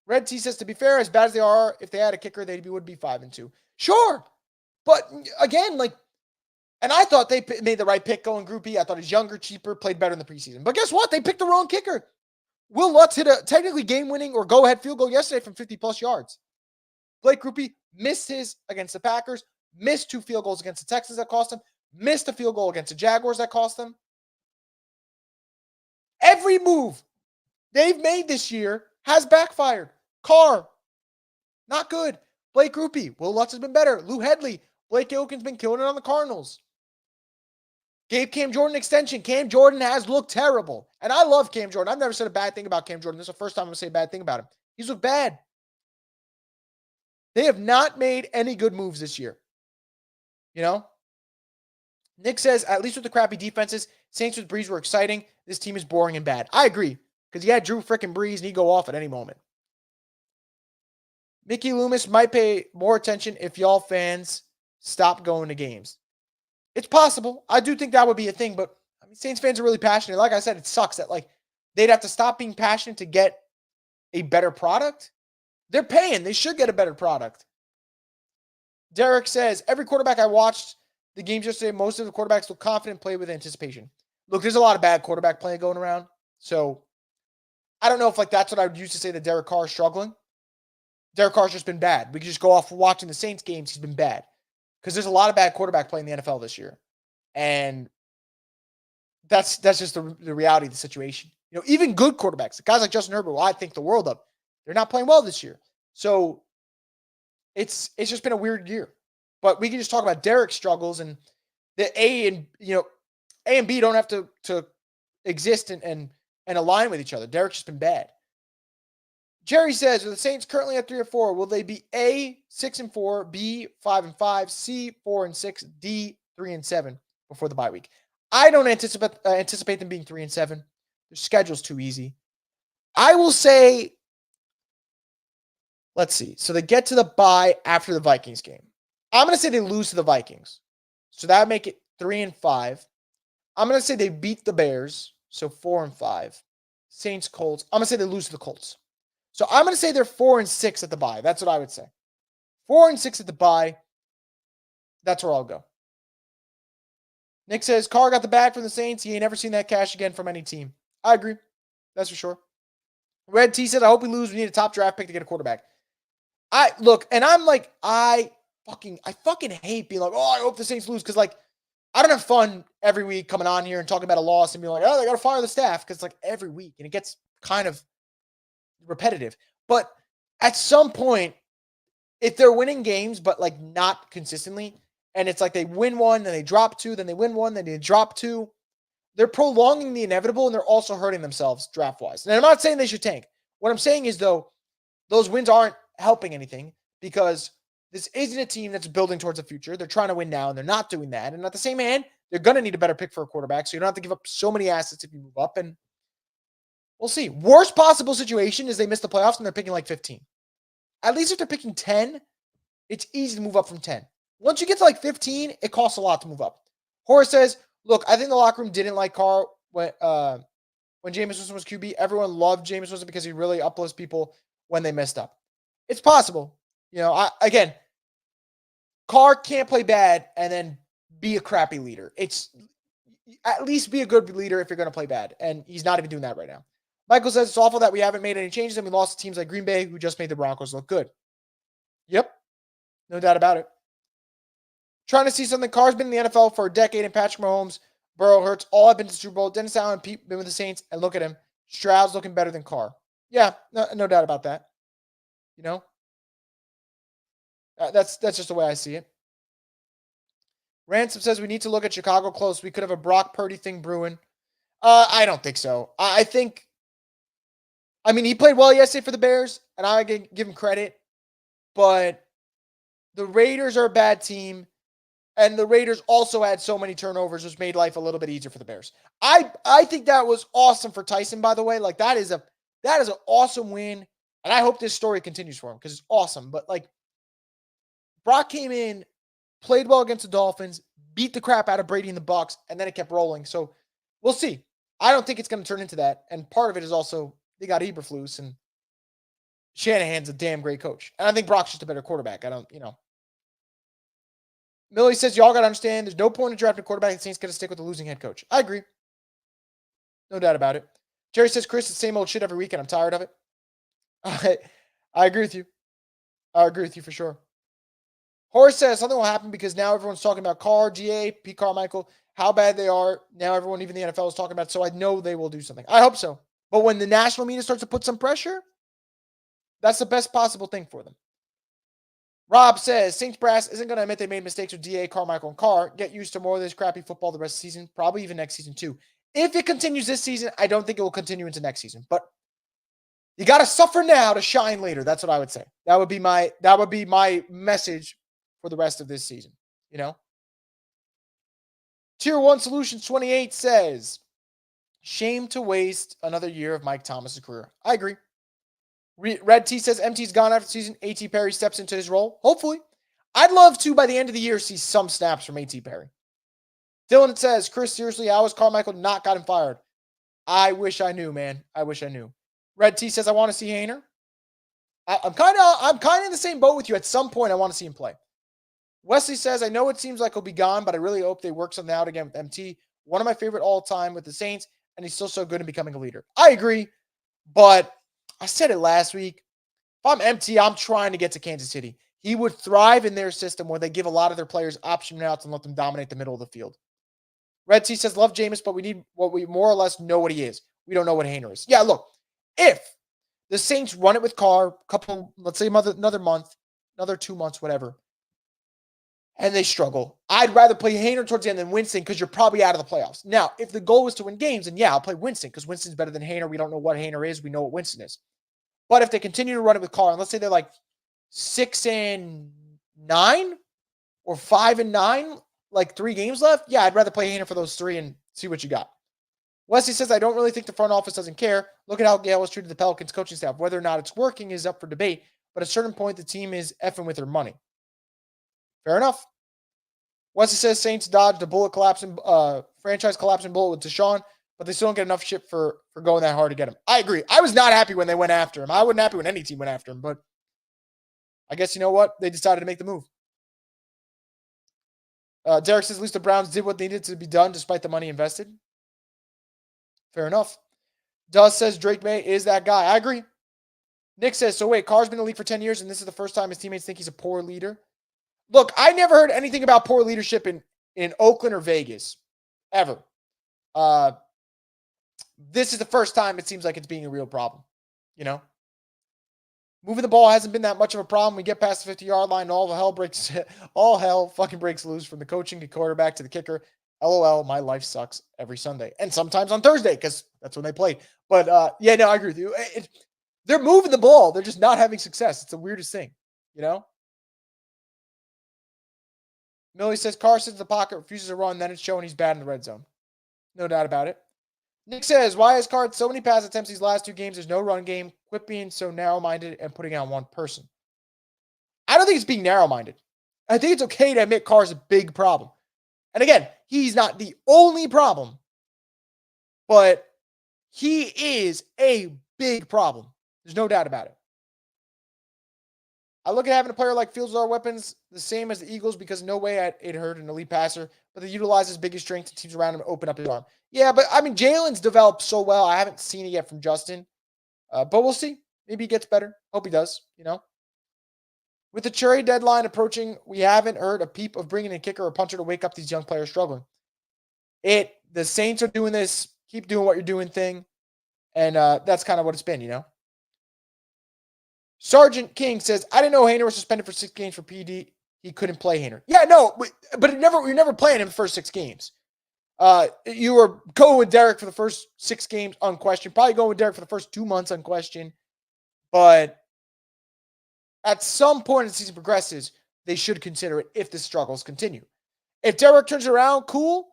Red T says, to be fair, as bad as they are, if they had a kicker, they would be 5-2. Sure. But again, and I thought they made the right pick going Group E. I thought he's younger, cheaper, played better in the preseason. But guess what? They picked the wrong kicker. Will Lutz hit a technically game-winning or go-ahead field goal yesterday from 50-plus yards. Blake Grupe missed his against the Packers, missed 2 field goals against the Texans that cost him, missed a field goal against the Jaguars that cost them. Every move they've made this year has backfired. Carr, not good. Blake Grupe, Will Lutz has been better. Lou Hedley, Blake Ilkin's been killing it on the Cardinals. Gave Cam Jordan extension. Cam Jordan has looked terrible. And I love Cam Jordan. I've never said a bad thing about Cam Jordan. This is the first time I'm going to say a bad thing about him. He's looked bad. They have not made any good moves this year. You know? Nick says, at least with the crappy defenses, Saints with Breeze were exciting. This team is boring and bad. I agree. Because you had Drew frickin' Breeze and he'd go off at any moment. Mickey Loomis might pay more attention if y'all fans stop going to games. It's possible. I do think that would be a thing, but I mean, Saints fans are really passionate. Like I said, it sucks that they'd have to stop being passionate to get a better product. They're paying. They should get a better product. Derek says, every quarterback I watched the games yesterday, most of the quarterbacks look confident, play with anticipation. Look, there's a lot of bad quarterback play going around. So I don't know if that's what I would use to say that Derek Carr is struggling. Derek Carr's just been bad. We can just go off watching the Saints games. He's been bad. Because there's a lot of bad quarterback play in the NFL this year. And that's just the reality of the situation. You know, even good quarterbacks, guys like Justin Herbert, I think the world of, they're not playing well this year. So it's just been a weird year. But we can just talk about Derek's struggles, and the A and B don't have to exist and align with each other. Derek's just been bad. Jerry says, are the Saints currently at 3 or 4? Will they be A, 6-4, B, 5-5, C, 4-6, D, 3-7 before the bye week? I don't anticipate them being 3-7. Their schedule's too easy. I will say, let's see. So they get to the bye after the Vikings game. I'm going to say they lose to the Vikings. So that would make it 3-5. I'm going to say they beat the Bears. So 4-5. Saints, Colts. I'm going to say they lose to the Colts. So I'm going to say they're 4-6 at the bye. That's what I would say. 4-6 at the bye. That's where I'll go. Nick says, Carr got the bag from the Saints. He ain't never seen that cash again from any team. I agree. That's for sure. Red T said, I hope we lose. We need a top draft pick to get a quarterback. I fucking hate being like, oh, I hope the Saints lose. Because, like, I don't have fun every week coming on here and talking about a loss and being like, oh, they got to fire the staff. Because, like, every week. And it gets kind of repetitive. But at some point, if they're winning games, but, like, not consistently, and it's like they win one, then they drop two, then they win one, then they drop two, they're prolonging the inevitable, and they're also hurting themselves draft-wise. And I'm not saying they should tank. What I'm saying is, though, those wins aren't helping anything because this isn't a team that's building towards the future. They're trying to win now, and they're not doing that. And at the same hand, they're going to need a better pick for a quarterback, so you don't have to give up so many assets if you move up. And we'll see. Worst possible situation is they miss the playoffs, and they're picking like 15. At least if they're picking 10, it's easy to move up from 10. Once you get to like 15, it costs a lot to move up. Horace says, look, I think the locker room didn't like Carr when Jameis Winston was QB. Everyone loved Jameis Winston because he really uplifts people when they messed up. It's possible. You know, again, Carr can't play bad and then be a crappy leader. It's at least be a good leader if you're going to play bad. And he's not even doing that right now. Michael says it's awful that we haven't made any changes and we lost to teams like Green Bay who just made the Broncos look good. Yep. No doubt about it. Trying to see something. Carr's been in the NFL for a decade, and Patrick Mahomes, Burrow, Hurts, all have been to the Super Bowl. Dennis Allen and Pete been with the Saints, and look at him. Stroud's looking better than Carr. Yeah, no doubt about that. You know? That's just the way I see it. Ransom says we need to look at Chicago close. We could have a Brock Purdy thing brewing. I don't think so. I mean, he played well yesterday for the Bears, and I give him credit, but the Raiders are a bad team. And the Raiders also had so many turnovers, which made life a little bit easier for the Bears. I think that was awesome for Tyson, by the way. Like, that is an awesome win. And I hope this story continues for him because it's awesome. But, like, Brock came in, played well against the Dolphins, beat the crap out of Brady and the Bucs, and then it kept rolling. So we'll see. I don't think it's going to turn into that. And part of it is also they got Eberflus, and Shanahan's a damn great coach. And I think Brock's just a better quarterback. Millie says, y'all got to understand, there's no point in drafting a quarterback. The Saints got to stick with the losing head coach. I agree. No doubt about it. Jerry says, Chris, it's the same old shit every week, and I'm tired of it. I agree with you. I agree with you for sure. Horace says, something will happen because now everyone's talking about Carr, GA, Pete Carmichael, how bad they are. Now everyone, even the NFL, is talking about it, so I know they will do something. I hope so. But when the national media starts to put some pressure, that's the best possible thing for them. Rob says, Saints brass isn't going to admit they made mistakes with DA, Carmichael, and Carr. Get used to more of this crappy football the rest of the season, probably even next season too. If it continues this season, I don't think it will continue into next season. But you got to suffer now to shine later. That's what I would say. That would be my message for the rest of this season. You know? Tier 1 Solutions 28 says, shame to waste another year of Mike Thomas' career. I agree. Red T says MT's gone after the season. A.T. Perry steps into his role. Hopefully. I'd love to, by the end of the year, see some snaps from A.T. Perry. Dylan says, Chris, seriously, how has Carmichael not gotten fired? I wish I knew, man. I wish I knew. Red T says, I want to see Haener. I'm kind of in the same boat with you. At some point, I want to see him play. Wesley says, I know it seems like he'll be gone, but I really hope they work something out again with MT. One of my favorite all time with the Saints, and he's still so good in becoming a leader. I agree, but I said it last week. If I'm MT, I'm trying to get to Kansas City. He would thrive in their system where they give a lot of their players option outs and let them dominate the middle of the field. Red T says, love Jameis, but we need what we more or less know what he is. We don't know what Haener is. Yeah, look, if the Saints run it with Carr, let's say another month, another 2 months, whatever, and they struggle, I'd rather play Haener towards the end than Winston because you're probably out of the playoffs. Now, if the goal is to win games, then yeah, I'll play Winston because Winston's better than Haener. We don't know what Haener is. We know what Winston is. But if they continue to run it with Carr, and let's say they're like 6-9 or 5-9, like 3 games left, yeah, I'd rather play Haener for those 3 and see what you got. Wesley says, I don't really think the front office doesn't care. Look at how Gale was treated the Pelicans coaching staff. Whether or not it's working is up for debate, but at a certain point, the team is effing with their money. Fair enough. Wesley says Saints dodged a franchise collapsing bullet with Deshaun, but they still don't get enough shit for going that hard to get him. I agree. I was not happy when they went after him. I wasn't happy when any team went after him, but I guess you know what? They decided to make the move. Derek says, at least the Browns did what needed to be done despite the money invested. Fair enough. Dust says Drake May is that guy. I agree. Nick says, so wait, Carr's been in the league for 10 years, and this is the first time his teammates think he's a poor leader? Look, I never heard anything about poor leadership in Oakland or Vegas, ever. This is the first time it seems like it's being a real problem, you know? Moving the ball hasn't been that much of a problem. We get past the 50-yard line, and all hell fucking breaks loose from the coaching to quarterback to the kicker. LOL, my life sucks every Sunday. And sometimes on Thursday, because that's when they play. But, yeah, no, I agree with you. They're moving the ball. They're just not having success. It's the weirdest thing, you know? Millie says, Carr sits in the pocket, refuses to run, then it's showing he's bad in the red zone. No doubt about it. Nick says, why has Carr had so many pass attempts these last 2 games? There's no run game. Quit being so narrow-minded and putting on one person. I don't think it's being narrow-minded. I think it's okay to admit Carr's a big problem. And again, he's not the only problem, but he is a big problem. There's no doubt about it. I look at having a player like Fields with our weapons the same as the Eagles because no way it hurt an elite passer, but they utilize his biggest strength and teams around him to open up his arm. Yeah, but I mean, Jalen's developed so well. I haven't seen it yet from Justin, but we'll see. Maybe he gets better. Hope he does, you know. With the trade deadline approaching, we haven't heard a peep of bringing in a kicker or punter to wake up these young players struggling. The Saints are doing this, keep doing what you're doing thing, and that's kind of what it's been, you know. Sergeant King says, I didn't know Haener was suspended for 6 games for PD. He couldn't play Haener. Yeah, no, but you're never playing him the first 6 games. You were going with Derek for the first 6 games unquestioned. Probably going with Derek for the first 2 months unquestioned. But at some point as the season progresses, they should consider it if the struggles continue. If Derek turns around, cool.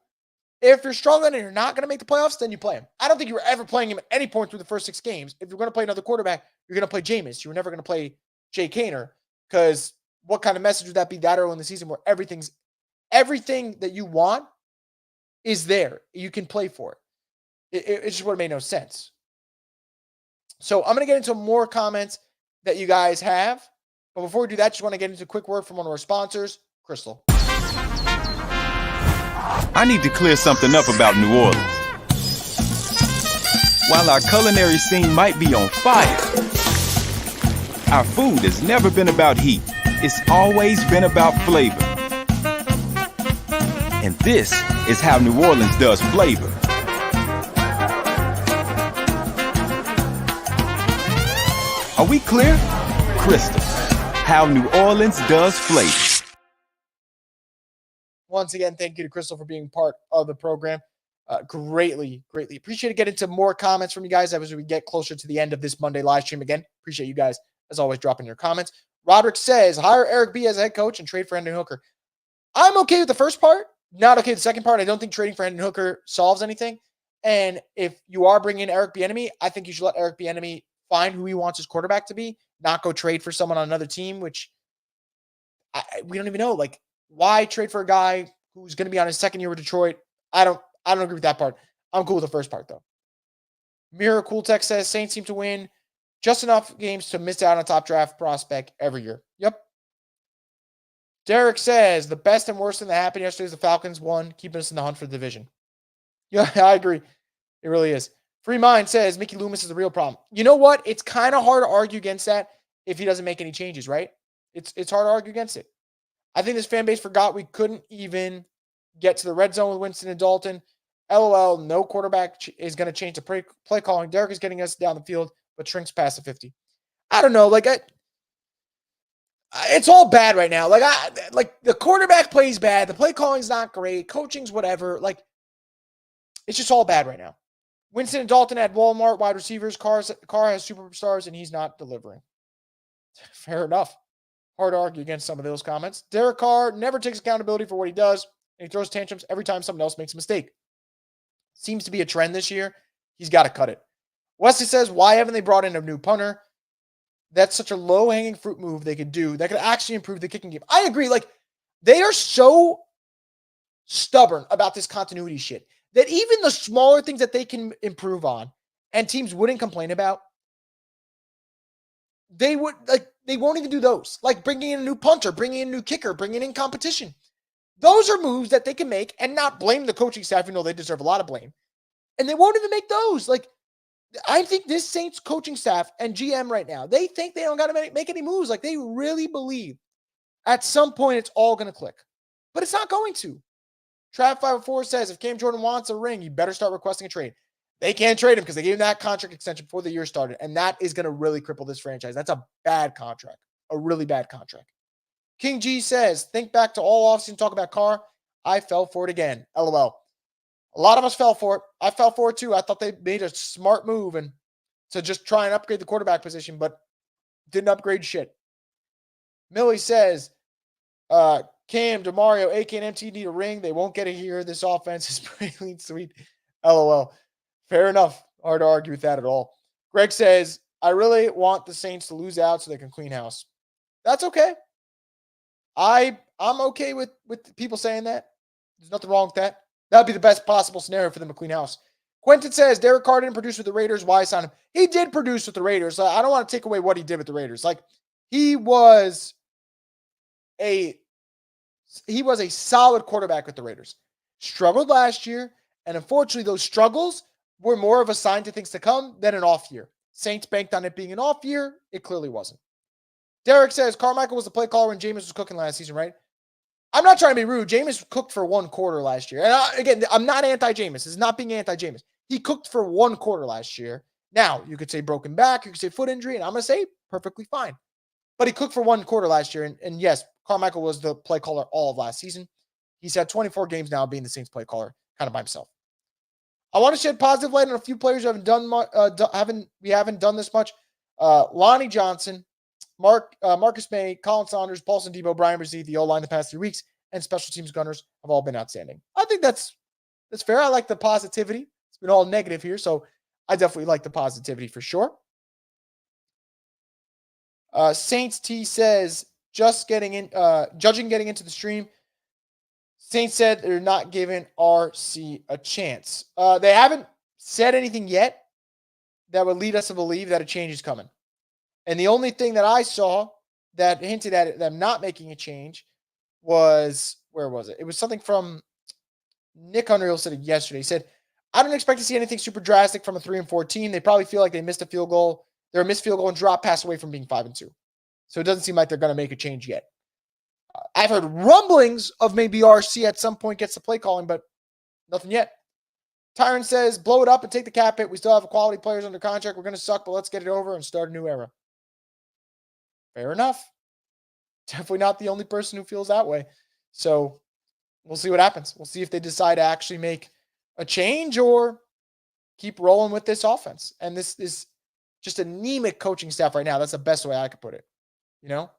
If you're struggling and you're not going to make the playoffs, then you play him. I don't think you were ever playing him at any point through the first 6 games. If you're going to play another quarterback, you're going to play Jameis. You were never going to play Jake Haener because what kind of message would that be that early in the season where everything that you want is there. You can play for it. It just would have made no sense. So I'm going to get into more comments that you guys have. But before we do that, just want to get into a quick word from one of our sponsors, Crystal. I need to clear something up about New Orleans. While our culinary scene might be on fire, our food has never been about heat. It's always been about flavor. And this is how New Orleans does flavor. Are we clear? Crystal. How New Orleans does flavor. Once again, thank you to Crystal for being part of the program. Greatly appreciate it. Get into more comments from you guys as we get closer to the end of this Monday live stream. Again, appreciate you guys, as always, dropping your comments. Roderick says, hire Eric B as a head coach and trade for Hendon Hooker. I'm okay with the first part, not okay with the second part. I don't think trading for Hendon Hooker solves anything. And if you are bringing in Eric Bieniemy, I think you should let Eric Bieniemy find who he wants his quarterback to be, not go trade for someone on another team, which we don't even know. Like, why trade for a guy who's going to be on his second year with Detroit? I don't agree with that part. I'm cool with the first part, though. Mira Cool Tech says, Saints seem to win just enough games to miss out on a top draft prospect every year. Yep. Derek says, the best and worst thing that happened yesterday is the Falcons won, keeping us in the hunt for the division. Yeah, I agree. It really is. Free Mind says, Mickey Loomis is the real problem. You know what? It's kind of hard to argue against that if he doesn't make any changes, right? It's hard to argue against it. I think this fan base forgot we couldn't even get to the red zone with Winston and Dalton. LOL, no quarterback is going to change the play calling. Derek is getting us down the field, but shrinks past the 50. I don't know. It's all bad right now. Like the quarterback plays bad. The play calling's not great. Coaching's whatever. Like, it's just all bad right now. Winston and Dalton at Walmart, wide receivers. Carr has superstars, and he's not delivering. Fair enough. Hard to argue against some of those comments. Derek Carr never takes accountability for what he does, and he throws tantrums every time someone else makes a mistake. Seems to be a trend this year. He's got to cut it. Wesley says, why haven't they brought in a new punter? That's such a low-hanging fruit move they could do that could actually improve the kicking game. I agree. Like, they are so stubborn about this continuity shit that even the smaller things that they can improve on and teams wouldn't complain about, they won't even do those. Like bringing in a new punter, bringing in a new kicker, bringing in competition. Those are moves that they can make and not blame the coaching staff, even though they deserve a lot of blame. And they won't even make those. Like, I think this Saints coaching staff and GM right now, they think they don't got to make any moves. Like, they really believe at some point it's all going to click. But it's not going to. Trav504 says, if Cam Jordan wants a ring, you better start requesting a trade. They can't trade him because they gave him that contract extension before the year started. And that is going to really cripple this franchise. That's a bad contract. A really bad contract. King G says, think back to all offseason talk about Carr. I fell for it again. LOL. A lot of us fell for it. I fell for it too. I thought they made a smart move and to just try and upgrade the quarterback position, but didn't upgrade shit. Millie says, Cam, DeMario, AK, and MT need a ring. They won't get it here. This offense is pretty lean sweet. LOL. Fair enough. Hard to argue with that at all. Greg says, I really want the Saints to lose out so they can clean house. That's okay. I'm okay with people saying that. There's nothing wrong with that. That would be the best possible scenario for them to clean house. Quentin says, Derek Carr didn't produce with the Raiders. Why sign him? He did produce with the Raiders. I don't want to take away what he did with the Raiders. Like, he was a solid quarterback with the Raiders. Struggled last year, and unfortunately, those struggles were more of a sign to things to come than an off year. Saints banked on it being an off year. It clearly wasn't. Derek says, Carmichael was the play caller when Jameis was cooking last season, right? I'm not trying to be rude. Jameis cooked for one quarter last year. And again, I'm not anti-Jameis. This is not being anti-Jameis. He cooked for one quarter last year. Now, you could say broken back. You could say foot injury. And I'm going to say perfectly fine. But he cooked for one quarter last year. And yes, Carmichael was the play caller all of last season. He's had 24 games now being the Saints play caller kind of by himself. I want to shed positive light on a few players who haven't done much. We haven't done this much. Lonnie Johnson, Marcus May, Colin Saunders, Paulson Debo, Brian Brzee, the O-line the past 3 weeks, and special teams gunners have all been outstanding. I think that's fair. I like the positivity. It's been all negative here, so I definitely like the positivity for sure. Saints T says, judging getting into the stream, Saints said they're not giving RC a chance. They haven't said anything yet that would lead us to believe that a change is coming. And the only thing that I saw that hinted at them not making a change was, where was it? It was something from Nick Unreal said it yesterday. He said, I don't expect to see anything super drastic from a 3-4 team. They probably feel like they missed a field goal. They're a missed field goal and drop pass away from being 5-2. So it doesn't seem like they're going to make a change yet. I've heard rumblings of maybe RC at some point gets the play calling, but nothing yet. Tyron says, blow it up and take the cap hit. We still have quality players under contract. We're going to suck, but let's get it over and start a new era. Fair enough. Definitely not the only person who feels that way. So we'll see what happens. We'll see if they decide to actually make a change or keep rolling with this offense. And this is just anemic coaching staff right now. That's the best way I could put it. You know?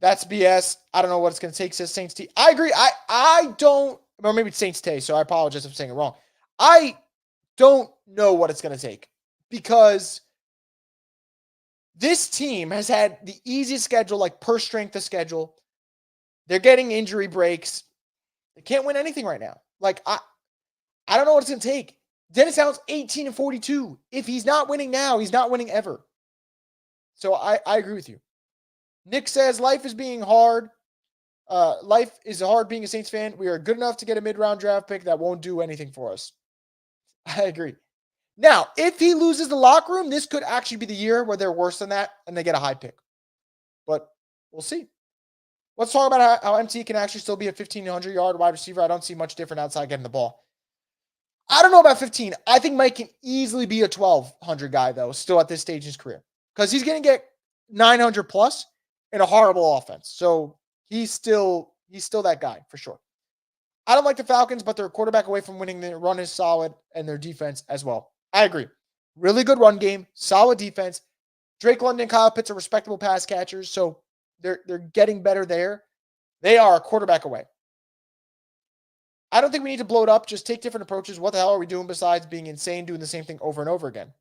That's BS. I don't know what it's going to take, says Saints T. I agree. I don't, or maybe it's Saints T, so I apologize if I'm saying it wrong. I don't know what it's going to take because this team has had the easiest schedule, like per strength of schedule. They're getting injury breaks. They can't win anything right now. Like, I don't know what it's going to take. Dennis Allen's 18-42. If he's not winning now, he's not winning ever. So I agree with you. Nick says, life is being hard. Life is hard being a Saints fan. We are good enough to get a mid-round draft pick that won't do anything for us. I agree. Now, if he loses the locker room, this could actually be the year where they're worse than that and they get a high pick. But we'll see. Let's talk about how MT can actually still be a 1,500-yard wide receiver. I don't see much different outside getting the ball. I don't know about 15. I think Mike can easily be a 1,200 guy, though, still at this stage in his career. Because he's going to get 900 plus in a horrible offense. So he's still that guy for sure. I don't like the Falcons, but they're a quarterback away from winning. Their run is solid and their defense as well. I agree. Really good run game, solid defense. Drake London and Kyle Pitts are respectable pass catchers, so they're getting better there. They are a quarterback away. I don't think we need to blow it up. Just take different approaches. What the hell are we doing besides being insane, doing the same thing over and over again?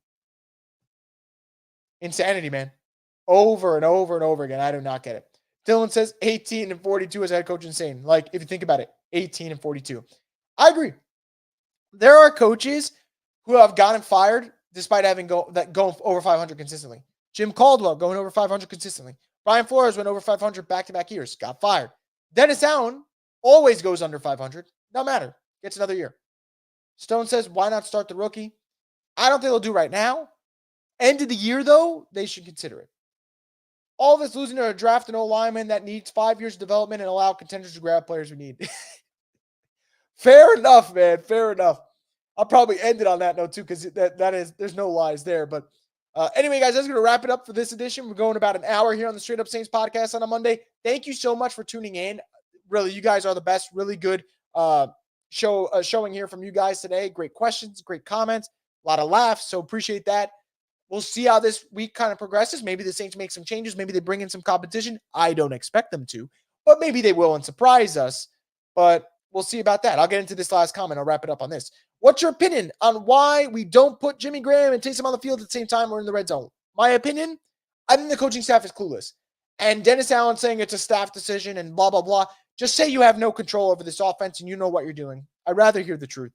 Insanity, man. Over and over and over again. I do not get it. Dylan says 18-42 as head coach insane. Like, if you think about it, 18-42. I agree. There are coaches who have gotten fired despite having going over 500 consistently. Jim Caldwell going over 500 consistently. Brian Flores went over 500 back-to-back years, got fired. Dennis Allen always goes under 500. No matter. Gets another year. Stone says, why not start the rookie? I don't think they'll do right now. End of the year, though, they should consider it. All of us losing to a draft an O-lineman that needs 5 years of development and allow contenders to grab players we need. Fair enough, man. Fair enough. I'll probably end it on that note, too, because that is, there's no lies there. But anyway, guys, that's going to wrap it up for this edition. We're going about an hour here on the Straight Up Saints podcast on a Monday. Thank you so much for tuning in. Really, you guys are the best. Really good showing here from you guys today. Great questions, great comments, a lot of laughs. So appreciate that. We'll see how this week kind of progresses. Maybe the Saints make some changes. Maybe they bring in some competition. I don't expect them to, but maybe they will and surprise us. But we'll see about that. I'll get into this last comment. I'll wrap it up on this. What's your opinion on why we don't put Jimmy Graham and Taysom on the field at the same time we're in the red zone? My opinion, I think the coaching staff is clueless. And Dennis Allen saying it's a staff decision and blah, blah, blah. Just say you have no control over this offense and you know what you're doing. I'd rather hear the truth.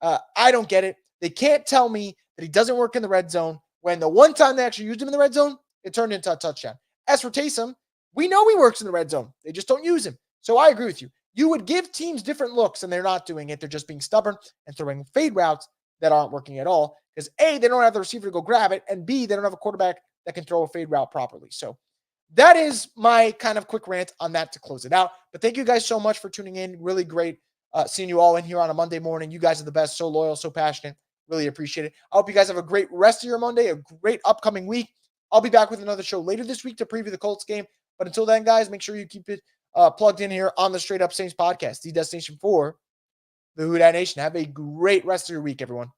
I don't get it. They can't tell me that he doesn't work in the red zone when the one time they actually used him in the red zone, it turned into a touchdown. As for Taysom, we know he works in the red zone. They just don't use him. So I agree with you. You would give teams different looks, and they're not doing it. They're just being stubborn and throwing fade routes that aren't working at all because A, they don't have the receiver to go grab it, and B, they don't have a quarterback that can throw a fade route properly. So that is my kind of quick rant on that to close it out. But thank you guys so much for tuning in. Really great seeing you all in here on a Monday morning. You guys are the best. So loyal, so passionate. Really appreciate it. I hope you guys have a great rest of your Monday, a great upcoming week. I'll be back with another show later this week to preview the Colts game. But until then, guys, make sure you keep it plugged in here on the Straight Up Saints podcast, the destination for the Who Dat Nation. Have a great rest of your week, everyone.